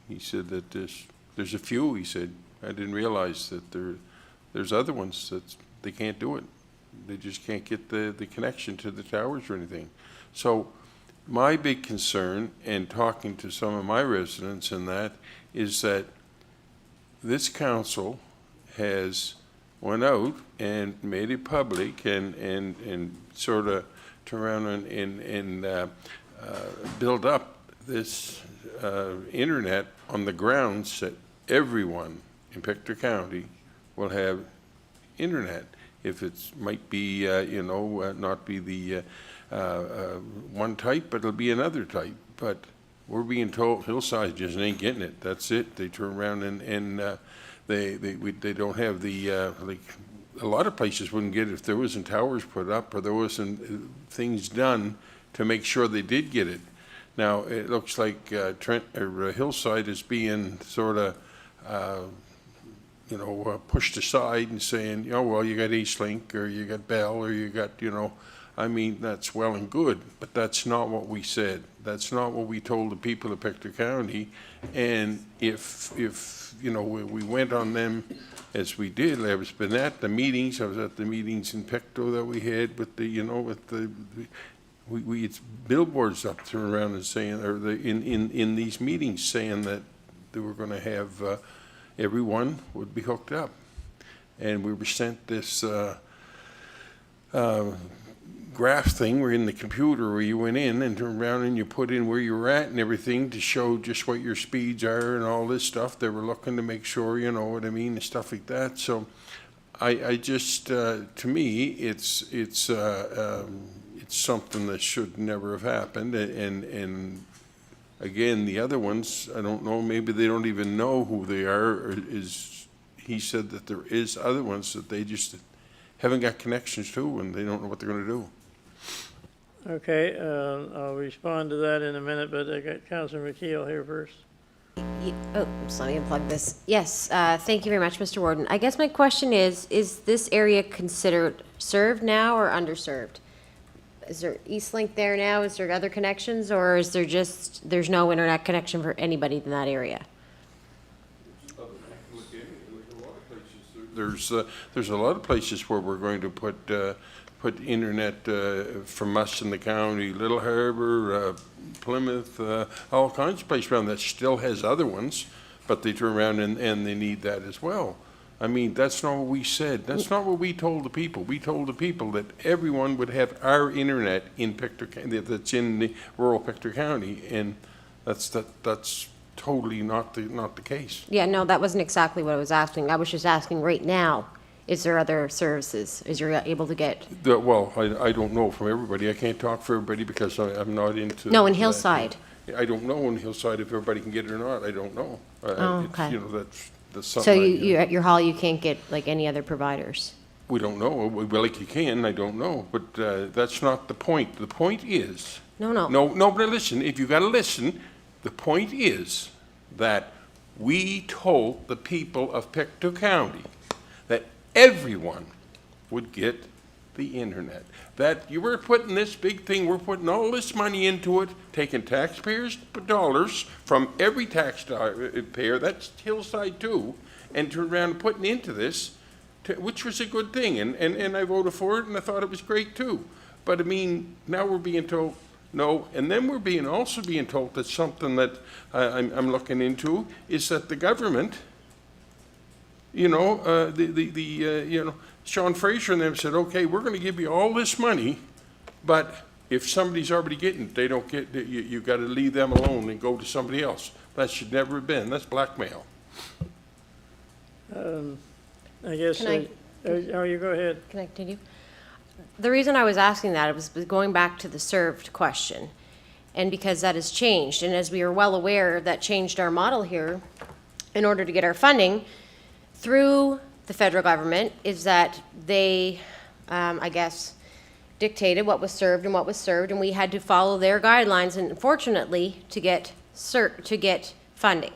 he said that there's a few. He said, I didn't realize that there's other ones that they can't do it. They just can't get the connection to the towers or anything. So my big concern, and talking to some of my residents in that, is that this council has went out and made it public and sort of turn around and build up this internet on the grounds that everyone in Pictou County will have internet. If it might be, not be the one type, but it'll be another type. But we're being told Hillside just ain't getting it. That's it. They turn around and they don't have the like a lot of places wouldn't get it if there wasn't towers put up or there wasn't things done to make sure they did get it. Now it looks like Hillside is being sort of pushed aside and saying, oh well, you got Eastlink or you got Bell or you got I mean, that's well and good, but that's not what we said. That's not what we told the people of Pictou County. And if you know, we went on them as we did, I was been at the meetings, I was at the meetings in Pictou that we had with the, you know, with the, we it's billboards up turning around and saying, or in these meetings saying that they were gonna have, everyone would be hooked up. And we were sent this, graph thing where in the computer where you went in and turned around and you put in where you were at and everything to show just what your speeds are and all this stuff. They were looking to make sure, you know what I mean, and stuff like that. So I just, to me, it's something that should never have happened. And again, the other ones, I don't know, maybe they don't even know who they are, or he said that there is other ones that they just haven't got connections to and they don't know what they're going to do. Okay, I'll respond to that in a minute, but I got Councilor McKeel here first. Oh, just let me unplug this. Yes, thank you very much, Mr. Warden. I guess my question is this area considered served now or underserved? Is there Eastlink there now? Is there other connections, or is there just, there's no internet connection for anybody in that area? There's a lot of places where we're going to put internet from us in the county, Little Harbor, Plymouth, all kinds of places around that still has other ones, but they turn around and they need that as well. I mean, that's not what we said. That's not what we told the people. We told the people that everyone would have our internet in Pictou County, that's in the rural Pictou County, and that's totally not the case. Yeah, no, that wasn't exactly what I was asking. I was just asking right now, is there other services? Is you're able to get? Well, I don't know from everybody. I can't talk for everybody because I'm not into. No, in Hillside. I don't know in Hillside if everybody can get it or not. I don't know. Oh, okay. You know, that's So something. you at your hall, you can't get like any other providers? We don't know. Well, like you can, I don't know. But that's not the point. The point is. No. No, but listen, if you got to listen, the point is that we told the people of Pictou County that everyone would get the internet. That you were putting this big thing, we're putting all this money into it, taking taxpayers' dollars from every taxpayer, that's Hillside too, and turn around and putting into this, which was a good thing. And I voted for it and I thought it was great too. But I mean, now we're being told no, and then we're also being told that something that I'm looking into is that the government, you know, you know, Sean Fraser and them said, okay, we're going to give you all this money, but if somebody's already getting it, they don't get it, you got to leave them alone and go to somebody else. That should never have been. That's blackmail. I guess, Can you go ahead. Can I continue? The reason I was asking that, it was going back to the served question, and because that has changed, and as we are well aware, that changed our model here in order to get our funding through the federal government, is that they, I guess, dictated what was served, and we had to follow their guidelines, and unfortunately, to get funding.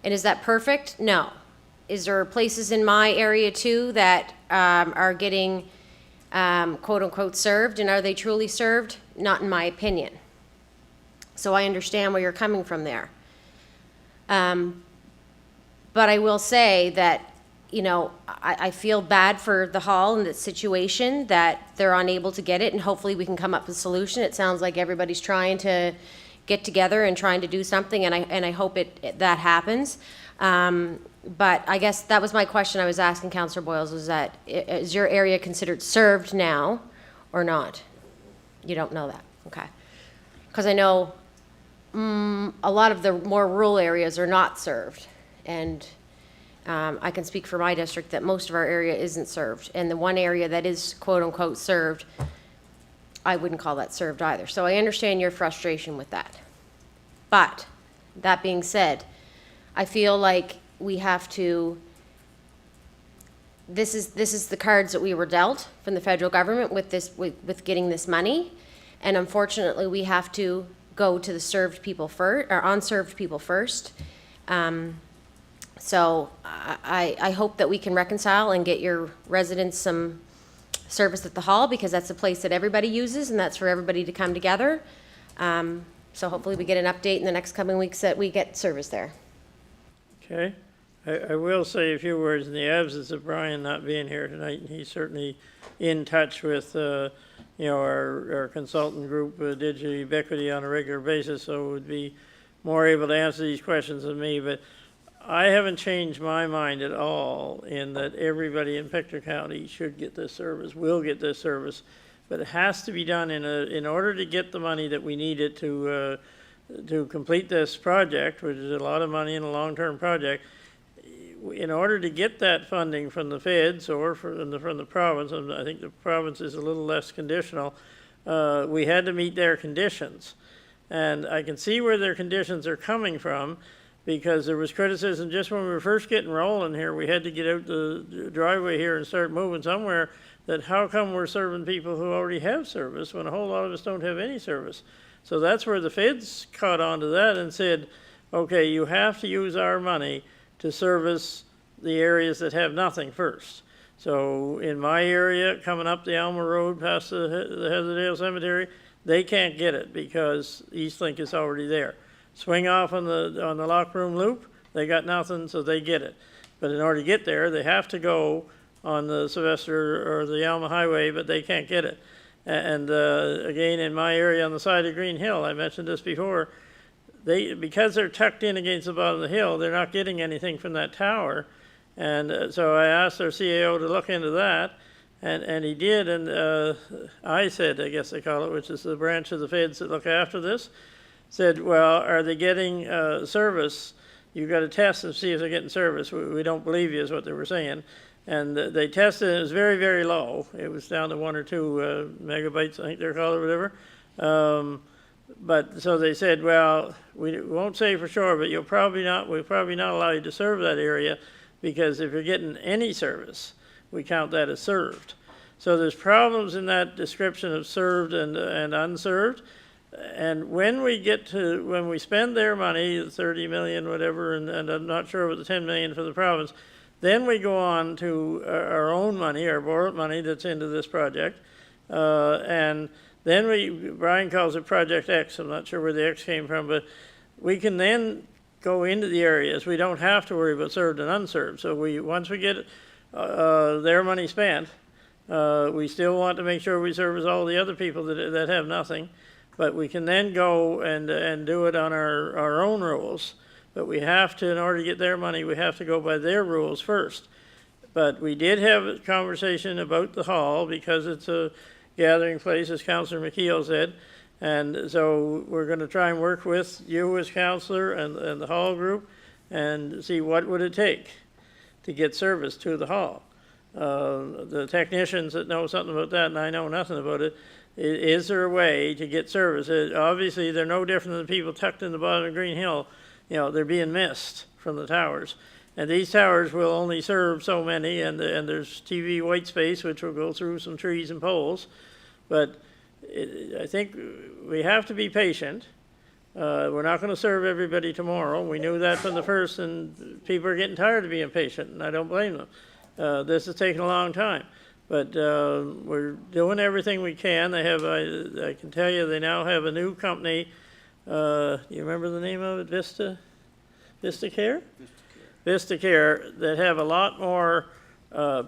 And is that perfect? No. Is there places in my area too that are getting quote unquote served, and are they truly served? Not in my opinion. So I understand where you're coming from there. But I will say that, you know, I feel bad for the hall in that situation, that they're unable to get it, and hopefully we can come up with a solution. It sounds like everybody's trying to get together and trying to do something, and I hope that happens. But I guess that was my question I was asking Councillor Boyles, was that, is your area considered served now or not? You don't know that, okay. Because I know a lot of the more rural areas are not served, and I can speak for my district that most of our area isn't served, and the one area that is quote-unquote served, I wouldn't call that served either. So I understand your frustration with that. But that being said, I feel like we have to, this is the cards that we were dealt from the federal government with this, with getting this money, and unfortunately we have to go to the served people first, or unserved people first. So I hope that we can reconcile and get your residents some service at the hall, because that's the place that everybody uses, and that's for everybody to come together. So hopefully we get an update in the next coming weeks that we get service there. Okay. I will say a few words in the absence of Brian not being here tonight, and he's certainly in touch with, our consultant group, Digi-Ubiquity, on a regular basis, so would be more able to answer these questions than me. But I haven't changed my mind at all in that everybody in Pictou County should get this service, will get this service, but it has to be done in order to get the money that we needed to complete this project, which is a lot of money in a long-term project. In order to get that funding from the feds or from the province, and I think the province is a little less conditional, we had to meet their conditions. And I can see where their conditions are coming from, because there was criticism just when we were first getting rolling here. We had to get out the driveway here and start moving somewhere, that how come we're serving people who already have service when a whole lot of us don't have any service. So that's where the feds caught on to that and said, okay, you have to use our money to service the areas that have nothing first. So in my area, coming up the Alma Road past the Hesdale Cemetery, they can't get it because Eastlink is already there. Swing off on the Lock Room Loop, they got nothing, so they get it. But in order to get there, they have to go on the Sylvester or the Alma Highway, but they can't get it. And again, in my area on the side of Green Hill, I mentioned this before, because they're tucked in against the bottom of the hill, they're not getting anything from that tower. And so I asked our CAO to look into that, and he did. And I said, I guess they call it, which is the branch of the feds that look after this, said, well, are they getting service? You've got to test and see if they're getting service. We don't believe you is what they were saying. And they tested, and it was very, very low. It was down to 1 or 2 megabytes, I think they're called, or whatever. But so they said, well, we won't say for sure, but we'll probably not allow you to serve that area, because if you're getting any service, we count that as served. So there's problems in that description of served and unserved. And when we spend their money, 30 million, whatever, and I'm not sure about the 10 million for the province, then we go on to our own money, our borrowed money that's into this project, and then Brian calls it Project X. I'm not sure where the X came from, but we can then go into the areas. We don't have to worry about served and unserved. So once we get their money spent, we still want to make sure we service all the other people that have nothing, but we can then go and do it on our own rules. But we have to, in order to get their money, we have to go by their rules first. But we did have a conversation about the hall, because it's a gathering place, as Councillor McKeel said. And so we're going to try and work with you as councillor and the hall group and see what would it take to get service to the hall. The technicians that know something about that, and I know nothing about it, is there a way to get service? Obviously, they're no different than the people tucked in the bottom of Green Hill. They're being missed from the towers. And these towers will only serve so many, and there's TV white space, which will go through some trees and poles. But I think we have to be patient. We're not going to serve everybody tomorrow. We knew that from the first, and people are getting tired of being patient, and I don't blame them. This has taken a long time. But we're doing everything we can. They have, I can tell you, they now have a new company. You remember the name of it? VistaCare? VistaCare, that have a lot more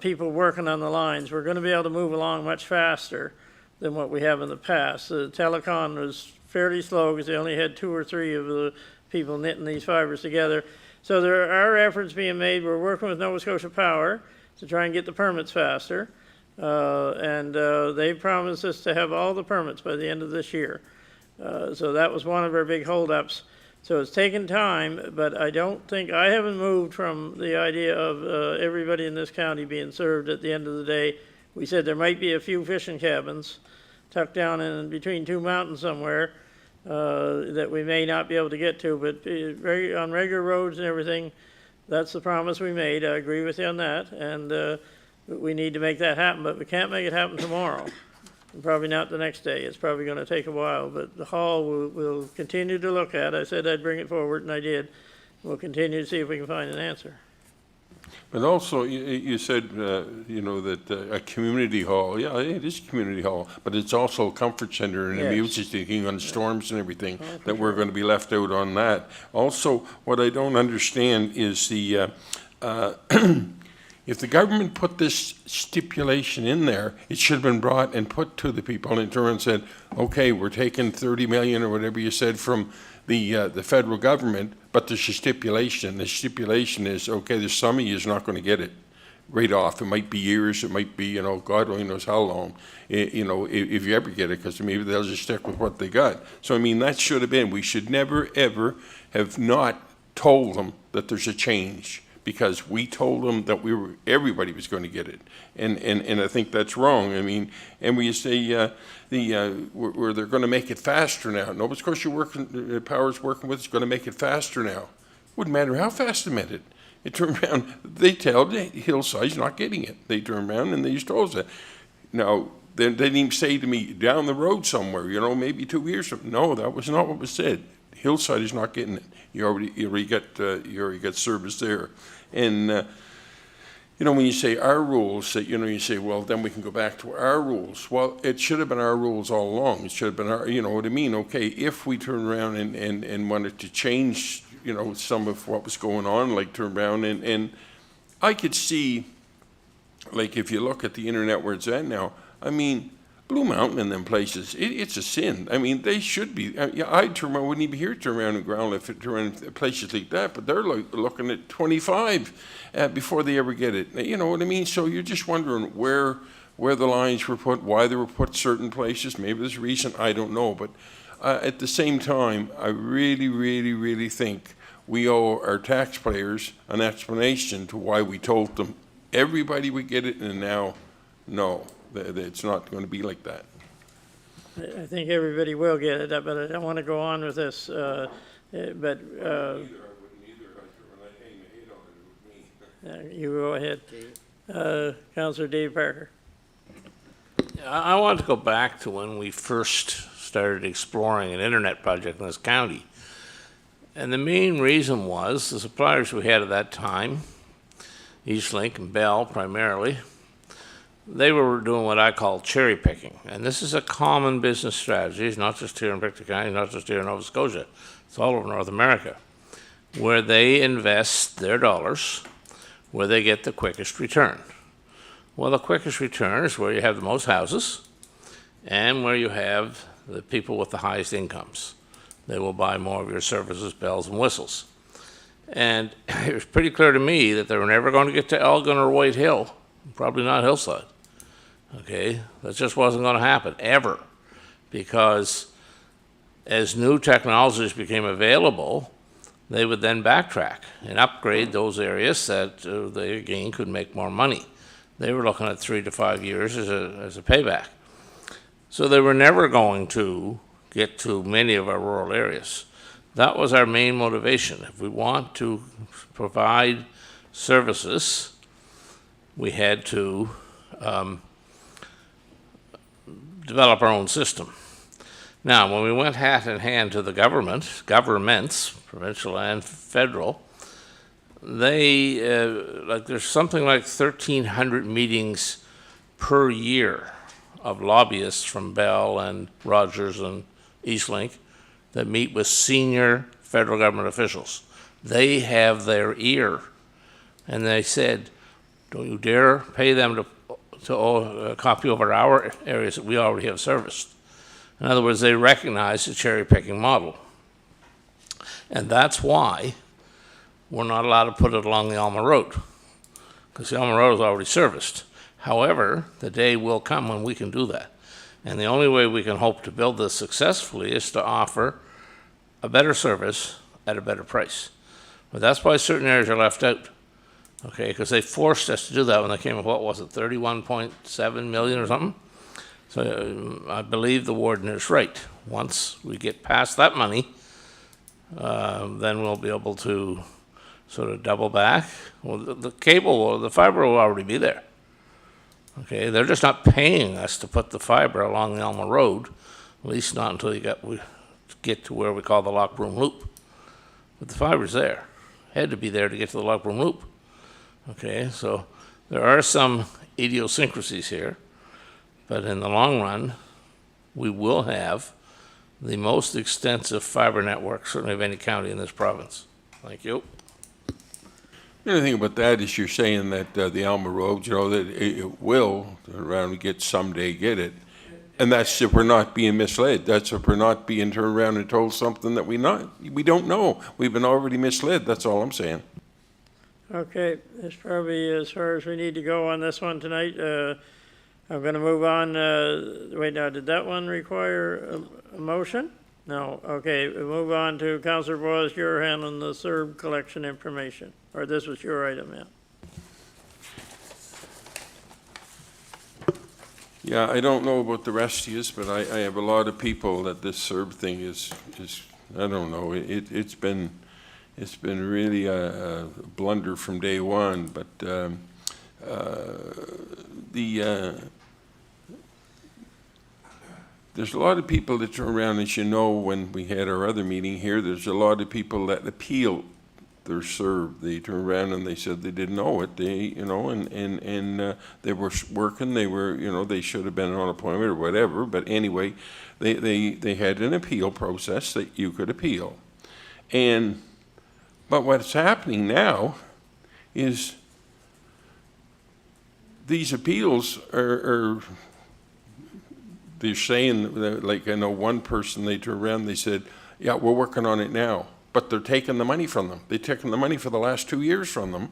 people working on the lines. We're going to be able to move along much faster than what we have in the past. The telecom was fairly slow because they only had 2 or 3 of the people knitting these fibers together. So there are efforts being made. We're working with Nova Scotia Power to try and get the permits faster. And they've promised us to have all the permits by the end of this year. So that was one of our big holdups. So it's taken time, but I haven't moved from the idea of everybody in this county being served at the end of the day. We said there might be a few fishing cabins tucked down in between 2 mountains somewhere that we may not be able to get to, but on regular roads and everything, that's the promise we made. I agree with you on that, and we need to make that happen, but we can't make it happen tomorrow. And probably not the next day. It's probably going to take a while, but the hall will continue to look at. I said I'd bring it forward, and I did. We'll continue to see if we can find an answer. But also, you said, you know, that a community hall, yeah, it is a community hall, but it's also a comfort center and Yes. a music station on storms and everything, for that we're sure. going to be left out on that. Also, what I don't understand is the, if the government put this stipulation in there, it should have been brought and put to the people and turned around and said, okay, we're taking 30 million or whatever you said from the federal government, but there's a stipulation. The stipulation is, okay, there's some of you is not going to get it right off. It might be years, it might be, you know, God only knows how long, you know, if you ever get it, because maybe they'll just stick with what they got. So, I mean, that should have been, we should never, ever have not told them that there's a change, because we told them that everybody was going to get it. And I think that's wrong. I mean, and we say, where they're going to make it faster now. Nova Scotia Power's working with is going to make it faster now. Wouldn't matter how fast they made it. It turned around, they tell Hillside's not getting it. They turned around and they just told us that. Now, they didn't even say to me, down the road somewhere, you know, maybe 2 years from now. No, that was not what was said. Hillside is not getting it. You already got service there. And, you know, when you say our rules, that, you know, you say, well, then we can go back to our rules. Well, it should have been our rules all along. It should have been our, you know what I mean? Okay, if we turn around and wanted to change, you know, some of what was going on, like turn around and I could see, like if you look at the internet where it's at now, I mean, Blue Mountain and them places, it's a sin. I mean, they should be. Yeah, I'd turn around, wouldn't even be here to turn around and ground if it turn around places like that, but they're looking at 25 before they ever get it. You know what I mean? So you're just wondering where the lines were put, why they were put certain places. Maybe there's a reason, I don't know. But at the same time, I really, really, really think we owe our taxpayers an explanation to why we told them everybody would get it, and now, no. It's not going to be like that. I think everybody will get it, but I don't want to go on with this, you go ahead. Councillor Dave Parker. I want to go back to when we first started exploring an internet project in this county. And the main reason was the suppliers we had at that time, Eastlink and Bell primarily, they were doing what I call cherry picking. And this is a common business strategy. It's not just here in Pictou County, not just here in Nova Scotia. It's all over North America, where they invest their dollars where they get the quickest return. Well, the quickest return is where you have the most houses and where you have the people with the highest incomes. They will buy more of your services, bells and whistles. And it was pretty clear to me that they were never going to get to Elgin or White Hill, probably not Hillside. Okay, that just wasn't going to happen, ever. Because as new technologies became available, they would then backtrack and upgrade those areas that they, again, could make more money. They were looking at 3 to 5 years as a payback. So they were never going to get to many of our rural areas. That was our main motivation. If we want to provide services, we had to develop our own system. Now, when we went hat in hand to the governments, provincial and federal, they, there's something like 1,300 meetings per year of lobbyists from Bell and Rogers and Eastlink that meet with senior federal government officials. They have their ear, and they said, don't you dare pay them to copy over our areas that we already have serviced. In other words, they recognize the cherry-picking model. And that's why we're not allowed to put it along the Alma Road, because the Alma Road is already serviced. However, the day will come when we can do that. And the only way we can hope to build this successfully is to offer a better service at a better price. But that's why certain areas are left out. Okay, because they forced us to do that when they came with, what was it, 31.7 million or something? So I believe the warden is right. Once we get past that money, then we'll be able to sort of double back. Well, the cable, the fiber will already be there. Okay, they're just not paying us to put the fiber along the Alma Road, at least not until we get to where we call the Lockbroom Loop. But the fiber's there. Had to be there to get to the Lockbroom Loop. Okay, so there are some idiosyncrasies here, but in the long run, we will have the most extensive fiber network, certainly of any county in this province. Thank you. The only thing about that is you're saying that the Alma Road, you know, that it will turn around and someday get it. And that's if we're not being misled. That's if we're not being turned around and told something that we don't know. We've been already misled. That's all I'm saying. Okay, that's probably as far as we need to go on this one tonight. I'm going to move on. Wait, now, did that one require a motion? No. Okay, we'll move on to Councillor Boyles. You're handling the CERB collection information, or this was your item, yeah. Yeah, I don't know about the rest of you, but I have a lot of people that this CERB thing is I don't know. It's been really a blunder from day one. But there's a lot of people that turn around, as you know, when we had our other meeting here, there's a lot of people that appeal their CERB. They turn around and they said they didn't know it. They, you know, and they were working. They were, you know, they should have been on appointment or whatever. But anyway, they had an appeal process that you could appeal. But what's happening now is these appeals are they're saying that, like, I know one person, they turned around, they said, yeah, we're working on it now. But they're taking the money from them. They've taken the money for the last 2 years from them,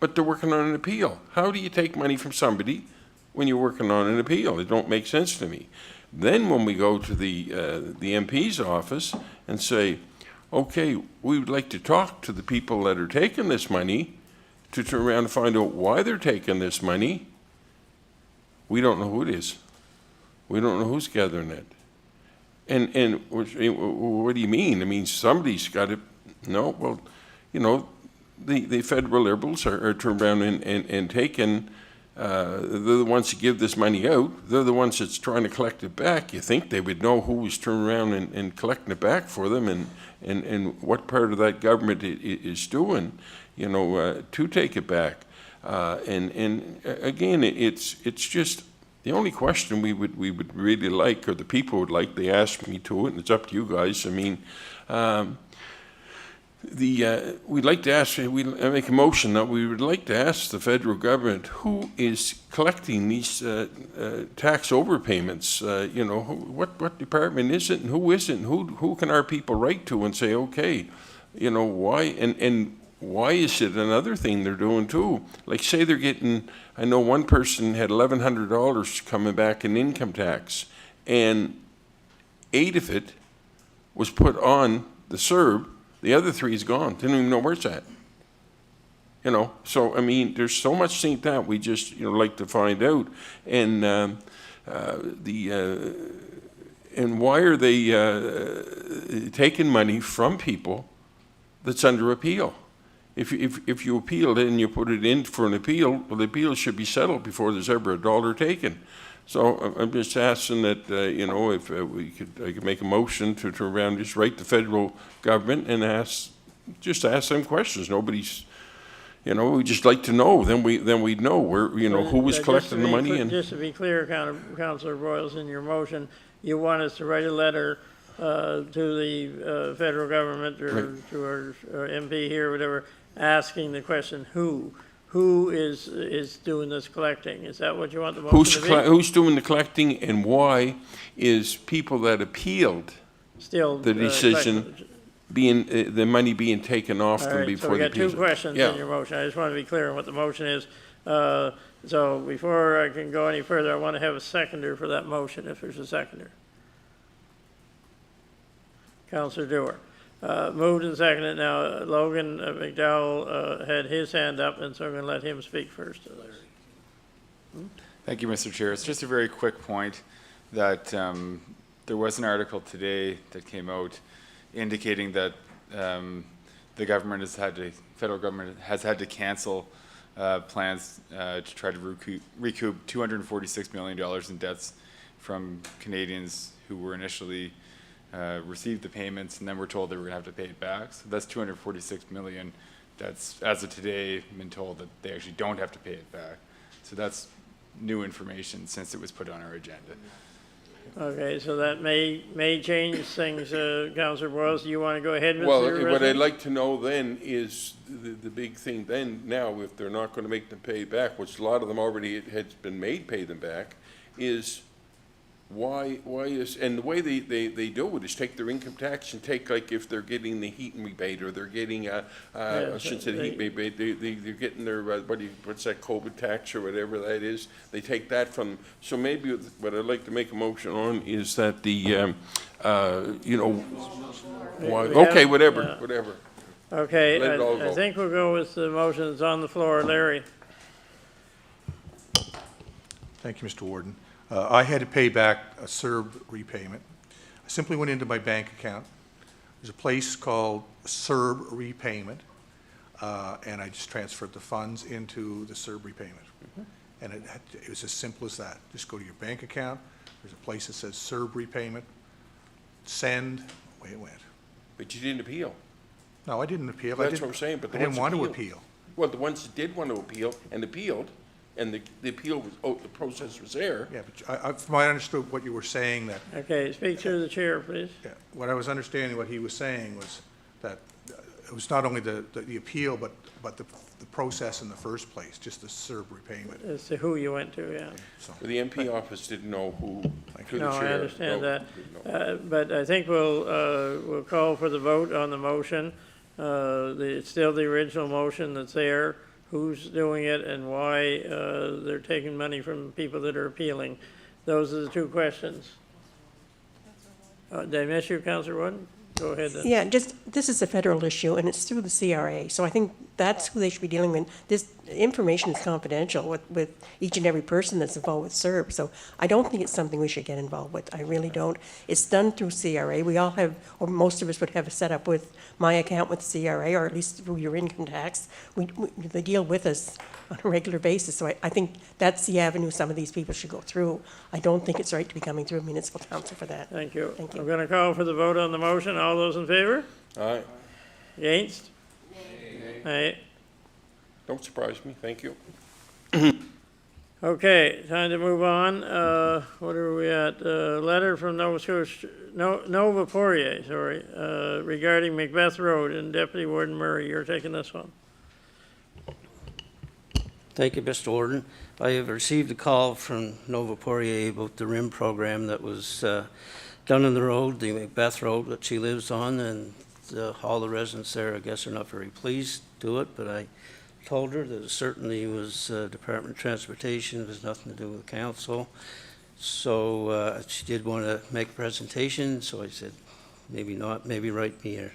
but they're working on an appeal. How do you take money from somebody when you're working on an appeal? It don't make sense to me. Then when we go to the MP's office and say, okay, we would like to talk to the people that are taking this money to turn around and find out why they're taking this money, we don't know who it is. We don't know who's gathering it. And what do you mean? I mean, somebody's got to, no, well, you know, the federal Liberals are turned around and taking, they're the ones that give this money out. They're the ones that's trying to collect it back. You think they would know who was turning around and collecting it back for them and what part of that government is doing, you know, to take it back. And again, it's just, the only question we would really like, or the people would like, they asked me to it, and it's up to you guys. I mean, we'd like to ask, we make a motion that we would like to ask the federal government who is collecting these tax overpayments. You know, what department is it, and who isn't? Who can our people write to and say, okay, you know, why and why is it another thing they're doing too? Like, say they're getting, I know one person had $1,100 coming back in income tax, and 8 of it was put on the CERB. The other 3 is gone. Didn't even know where it's at. You know, so I mean, there's so much things that we just, you know, like to find out. And and why are they taking money from people that's under appeal? If you appealed it and you put it in for an appeal, well, the appeal should be settled before there's ever a dollar taken. So I'm just asking that, you know, if I could make a motion to turn around, just write the federal government and ask them questions. Nobody's, you know, we just like to know. Then we'd know where, you know, who was collecting the money. And just to be clear, Councillor Boyles, in your motion, you want us to write a letter to the federal government or to our MP here, or whatever, asking the question, who is doing this collecting? Is that what you want the motion to be? Who's doing the collecting, and why is people that appealed Still the decision being the money being taken off them before the appeal? So we got 2 questions in your motion. I just want to be clear on what the motion is. So before I can go any further, I want to have a seconder for that motion, if there's a seconder. Councillor Dewar. Moved and seconded. Now, Logan McDowell had his hand up, and so I'm going to let him speak first. Thank you, Mr. Chair. It's just a very quick point that there was an article today that came out indicating that the government has had to, federal government has had to cancel plans to try to recoup $246 million in debts from Canadians who were initially received the payments and then were told they were going to have to pay it back. So that's $246 million that's, as of today, been told that they actually don't have to pay it back. So that's new information since it was put on our agenda. Okay, so that may change things, Councillor Boyles. Do you want to go ahead with Well, your what I'd resolution? like to know then is the big thing then, now, if they're not gonna make them pay back, which a lot of them already has been made pay them back, is why is, and the way they do it is take their income tax and take, like, if they're getting the heat and rebate, or they're getting, I shouldn't say the heat rebate, they're getting their, what's that, COVID tax or whatever that is, they take that from, so maybe what I'd like to make a motion on is that the, you know, why, okay, whatever. Okay, Let it all I go. think we'll go with the motion that's on the floor. Larry? Thank you, Mr. Warden. I had to pay back a CERB repayment. I simply went into my bank account. There's a place called CERB repayment, and I just transferred the funds into the CERB repayment. And it was as simple as that. Just go to your bank account. There's a place that says CERB repayment. Send. Away it went. But you didn't appeal. No, I didn't appeal. That's what I'm saying, but I the didn't ones want to appealed. appeal. Well, the ones that did want to appeal and appealed, and the appeal was, the process was there. Yeah, but from what I understood what you were saying, that Okay, speak through the chair, please. yeah, what I was understanding, what he was saying was that it was not only the appeal, but the process in the first place, just the CERB repayment. As to who you went to, yeah. But the MP office didn't know who, through the No, chair. I understand no, that. no. But I think we'll call for the vote on the motion. It's still the original motion that's there. Who's doing it and why they're taking money from people that are appealing. Those are the two questions. Did I miss you, Councillor Wood? Go ahead then. Yeah, this is a federal issue, and it's through the CRA, so I think that's who they should be dealing with. This information is confidential with each and every person that's involved with CERB, so I don't think it's something we should get involved with. I really don't. It's done through CRA. We all have, or most of us would have a setup with my account with CRA, or at least through your income tax. They deal with us on a regular basis, so I think that's the avenue some of these people should go through. I don't think it's right to be coming through municipal council for that. Thank you. Thank you. I'm going to call for the vote on the motion. All those in favor? Aye. Against? Aye. Don't surprise me, thank you. Okay, time to move on. What are we at? Letter from Nova Poirer, regarding MacBeth Road, and Deputy Warden Murray, you're taking this one. Thank you, Mr. Warden. I have received a call from Nova Poirer about the RIM program that was done on the road, the MacBeth Road that she lives on, and all the residents there, I guess, are not very pleased to it, but I told her that it certainly was Department of Transportation, it has nothing to do with council. So she did want to make a presentation, so I said, maybe not, maybe write me a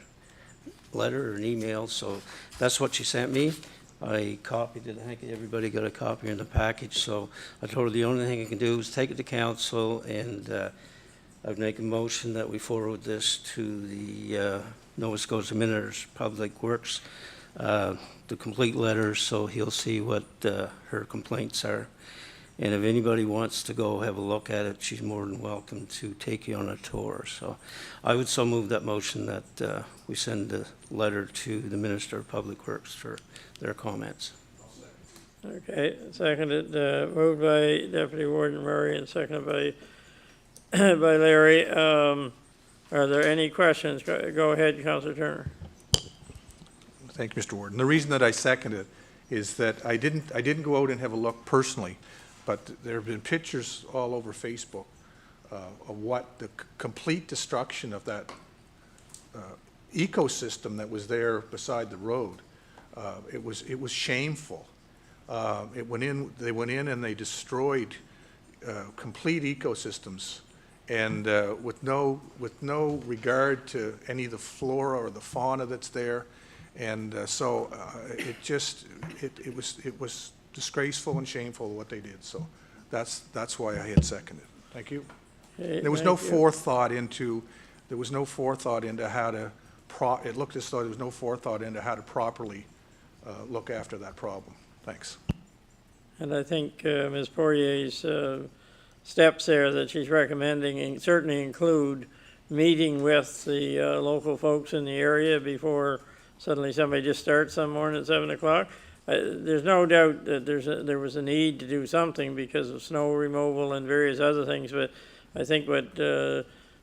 letter or an email. So that's what she sent me. I copied it. I think everybody got a copy in the package. So I told her the only thing I can do is take it to council, and I'd make a motion that we forward this to the Nova Scotia Minister's Public Works, the complete letter, so he'll see what her complaints are. And if anybody wants to go have a look at it, she's more than welcome to take you on a tour. So I would so move that motion that we send a letter to the Minister of Public Works for their comments. Okay, seconded, moved by Deputy Warden Murray and seconded by by Larry. Are there any questions? Go ahead, Councillor Turner. Thank you, Mr. Warden. The reason that I second it is that I didn't go out and have a look personally, but there have been pictures all over Facebook of what the complete destruction of that ecosystem that was there beside the road. It was shameful. They went in and they destroyed complete ecosystems, and with no regard to any of the flora or the fauna that's there. And so it was disgraceful and shameful what they did. So that's why I had seconded. Thank you. Okay, there was no forethought into how to it looked as though there was no forethought into how to properly look after that problem. Thanks. And I think Ms. Poirier's steps there that she's recommending certainly include meeting with the local folks in the area before suddenly somebody just starts some morning at 7 o'clock. There's no doubt that there was a need to do something because of snow removal and various other things, but I think what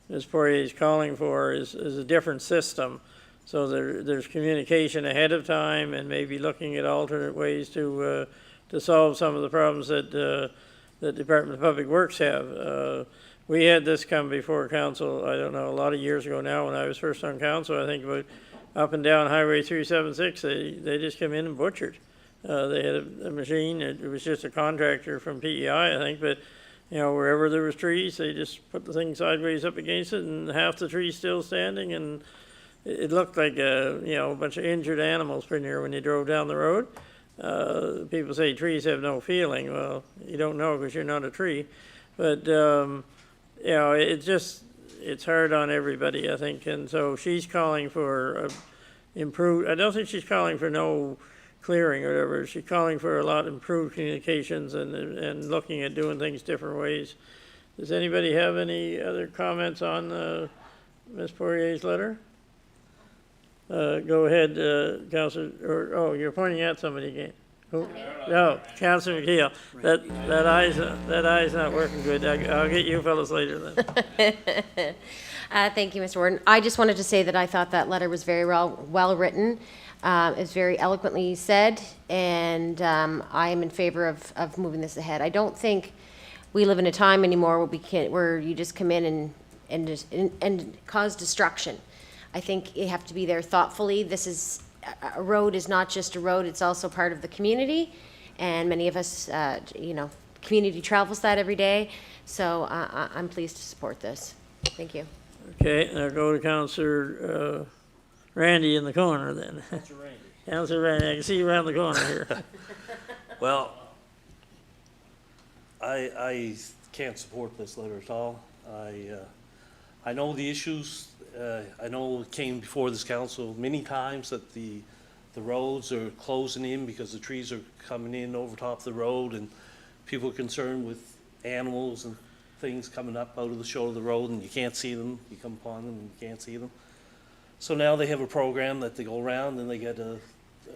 Ms. Poirier is calling for is a different system. So there's communication ahead of time and maybe looking at alternate ways to solve some of the problems that the Department of Public Works have. We had this come before council, I don't know, a lot of years ago now when I was first on council, I think about up and down Highway 376, they just come in and butchered. They had a machine, it was just a contractor from PEI, I think, but you know, wherever there was trees, they just put the thing sideways up against it and half the trees still standing, and it looked like a bunch of injured animals pretty near when you drove down the road. People say trees have no feeling. Well, you don't know because you're not a tree. But, it's hard on everybody, I think. And so she's calling for I don't think she's calling for no clearing or whatever. She's calling for a lot improved communications and looking at doing things different ways. Does anybody have any other comments on Ms. Poirier's letter? Go ahead, Councillor, you're pointing at somebody again. Who? No, Councillor McKeel. That eye's not working good. I'll get you fellas later then. Thank you, Mr. Warden. I just wanted to say that I thought that letter was very well written. It's very eloquently said, and I am in favor of moving this ahead. I don't think we live in a time anymore where you just come in and cause destruction. I think you have to be there thoughtfully. A road is not just a road, it's also part of the community, and many of us, community travels that every day, so I'm pleased to support this. Thank you. Okay, now go to Councillor Randy in the corner then. Councillor Randy. Councillor Randy, I can see you around the corner here. Well, I can't support this letter at all. I know the issues. I know it came before this council many times that the roads are closing in because the trees are coming in over top of the road, and people are concerned with animals and things coming up out of the shoulder of the road, and you can't see them. You come upon them and you can't see them. So now they have a program that they go around and they get a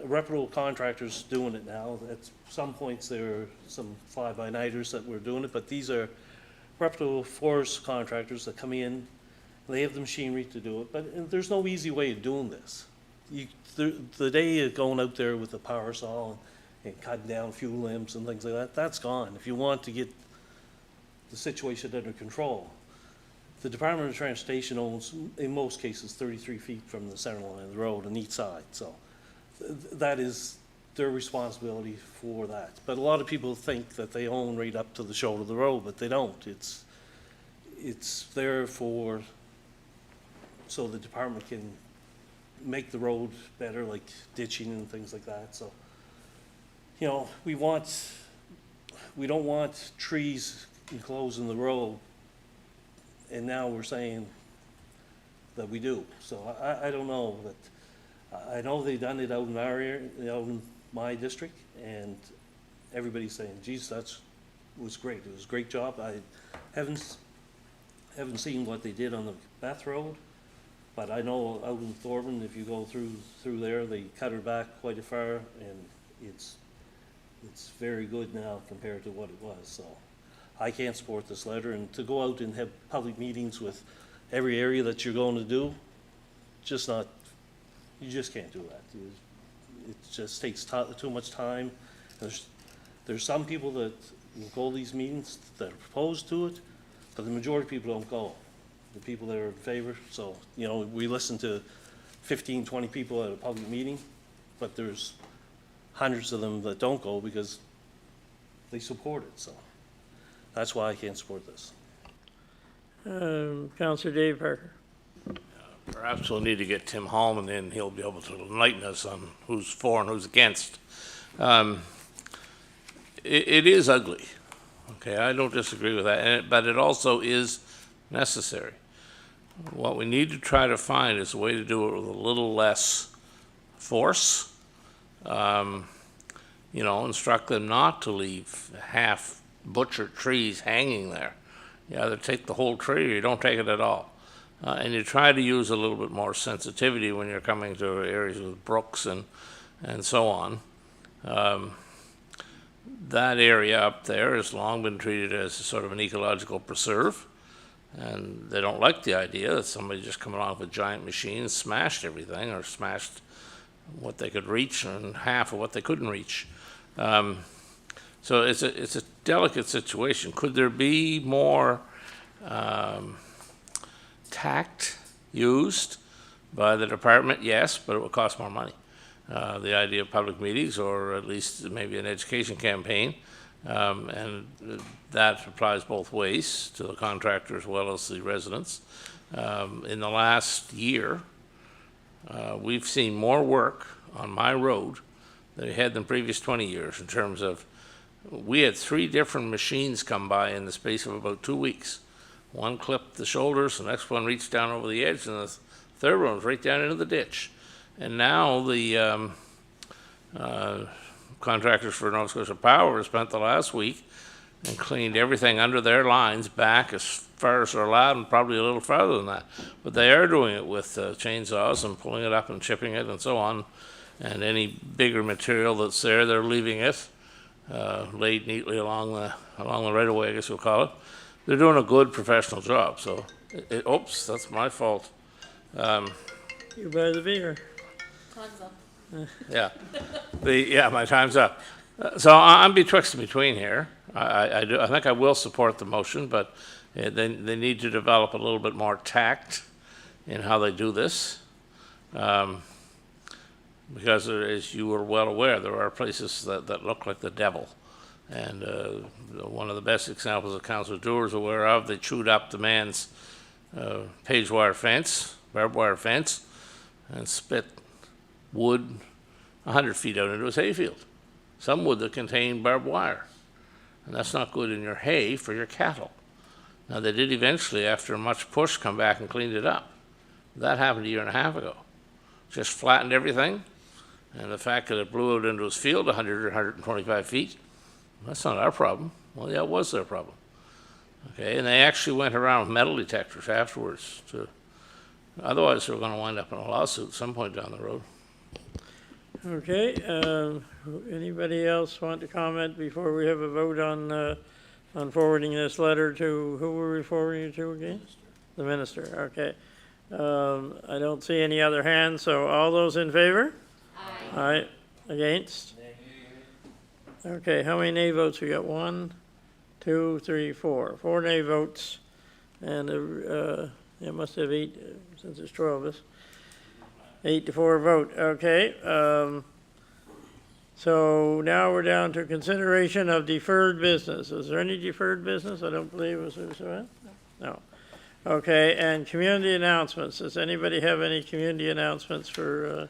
reputable contractors doing it now. At some points there are some fly-by-nighters that were doing it, but these are reputable forest contractors that come in. They have the machinery to do it, but there's no easy way of doing this. The day of going out there with a power saw and cutting down a few limbs and things like that, that's gone. If you want to get the situation under control, the Department of Transportation owns, in most cases, 33 feet from the center line of the road on each side. So that is their responsibility for that. But a lot of people think that they own right up to the shoulder of the road, but they don't. It's there so the department can make the road better, like ditching and things like that. So, we don't want trees enclosing the road, and now we're saying that we do. So I don't know, but I know they've done it out in our area, out in my district, and everybody's saying, geez, was great. It was a great job. I haven't seen what they did on the MacBeth Road, but I know out in Thorburn, if you go through there, they cut her back quite a far, and it's very good now compared to what it was. So I can't support this letter, and to go out and have public meetings with every area that you're going to do, you just can't do that. It just takes too much time. There's some people that will go to these meetings that are opposed to it, but the majority of people don't go. The people that are in favor. So, we listen to 15, 20 people at a public meeting, but there's hundreds of them that don't go because they support it. So that's why I can't support this. Councillor Dave Parker. Perhaps we'll need to get Tim Hallman in. He'll be able to enlighten us on who's for and who's against. It is ugly. Okay, I don't disagree with that, but it also is necessary. What we need to try to find is a way to do it with a little less force. Instruct them not to leave half butchered trees hanging there. You either take the whole tree or you don't take it at all. and you try to use a little bit more sensitivity when you're coming to areas with brooks and so on. That area up there has long been treated as sort of an ecological preserve, and they don't like the idea that somebody just come along with a giant machine and smashed everything, or smashed what they could reach and half of what they couldn't reach. So it's a delicate situation. Could there be more tact used by the department? Yes, but it would cost more money. The idea of public meetings, or at least maybe an education campaign, and that applies both ways, to the contractor as well as the residents. In the last year, we've seen more work on my road than we had in the previous 20 years, in terms of, we had 3 different machines come by in the space of about 2 weeks. One clipped the shoulders, the next one reached down over the edge, and the third one was right down into the ditch. And now the contractors for Nova Scotia Power spent the last week and cleaned everything under their lines back as far as they're allowed, and probably a little farther than that. But they are doing it with chainsaws and pulling it up and chipping it and so on. And any bigger material that's there, they're leaving it laid neatly along the right-of-way, I guess we'll call it. They're doing a good professional job. So, oops, that's my fault. You by the beer. Time's up. Yeah, my time's up. So I'm betwixt and between here. I think I will support the motion, but they need to develop a little bit more tact in how they do this. Because as you are well aware, there are places that look like the devil. And one of the best examples that Councillor Dewar is aware of, they chewed up the man's page wire fence, barbed wire fence, and spit wood 100 feet out into his hayfield. Some wood that contained barbed wire. And that's not good in your hay for your cattle. Now, they did eventually, after much push, come back and cleaned it up. That happened a year and a half ago. Just flattened everything, and the fact that it blew out into his field 100 or 125 feet, that's not our problem. Well, yeah, it was their problem. Okay, and they actually went around with metal detectors afterwards. Otherwise, they were going to wind up in a lawsuit at some point down the road. Okay, anybody else want to comment before we have a vote on forwarding this letter to, who were we forwarding it to again? The minister, okay. I don't see any other hands, so all those in favor? Aye. Aye. Against? Okay, how many nay votes we got? 1, 2, 3, 4. 4 nay votes, and it must have 8, since there's 12 of us. 8-4 vote, okay. So now we're down to consideration of deferred business. Is there any deferred business? I don't believe it was, no. Okay, and community announcements. Does anybody have any community announcements for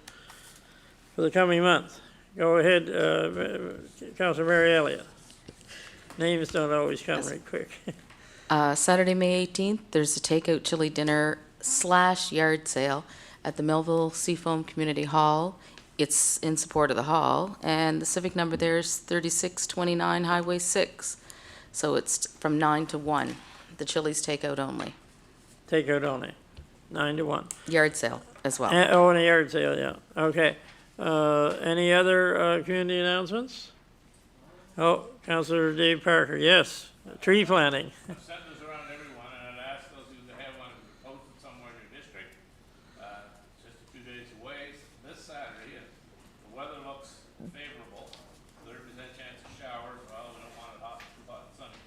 the coming month? Go ahead, Councillor Mary Elliott. Names don't always come right quick. Saturday, May 18th, there's a takeout chili dinner / yard sale at the Melville Seafoam Community Hall. It's in support of the hall, and the civic number there is 3629 Highway 6. So it's from 9 to 1. The chili's takeout only. Takeout only, 9 to 1. Yard sale as well. And a yard sale, yeah. Okay. Any other community announcements? Oh, Councillor Dave Parker, yes. Tree planting. I've sent this around everyone, and I'd ask those of you to have one posted somewhere in your district. Just a few days away, this Saturday, and the weather looks favorable. 30% chance of showers. Well, we don't want it hot and sunny.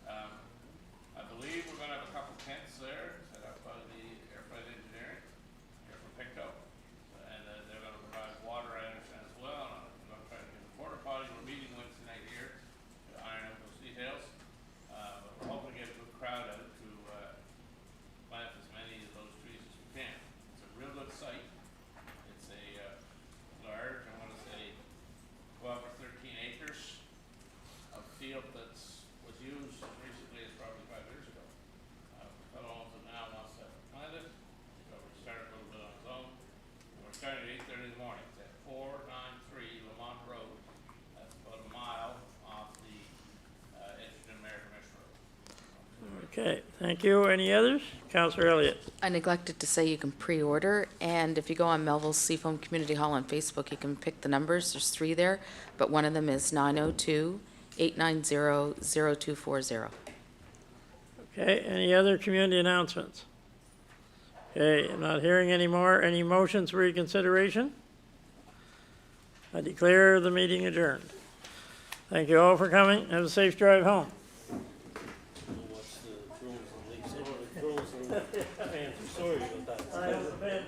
I believe we're going to have a couple tents there set up by the airplane engineering here from Pictou, and they're going to provide water as well. And I'm going to try to get the porta potty. We're meeting Wednesday night here to iron out those details. But we're hoping to get a good crowd out to plant as many of those trees as we can. It's a real good site. It's a large, I want to say, Okay, thank you. Any others? Councillor Elliott. I neglected to say you can pre-order, and if you go on Melville's Seafoam Community Hall on Facebook, you can pick the numbers. There's 3 there, but one of them is 902-890-0240. Okay, any other community announcements? Okay, I'm not hearing any more. Any motions for reconsideration? I declare the meeting adjourned. Thank you all for coming. Have a safe drive home. Sorry about that.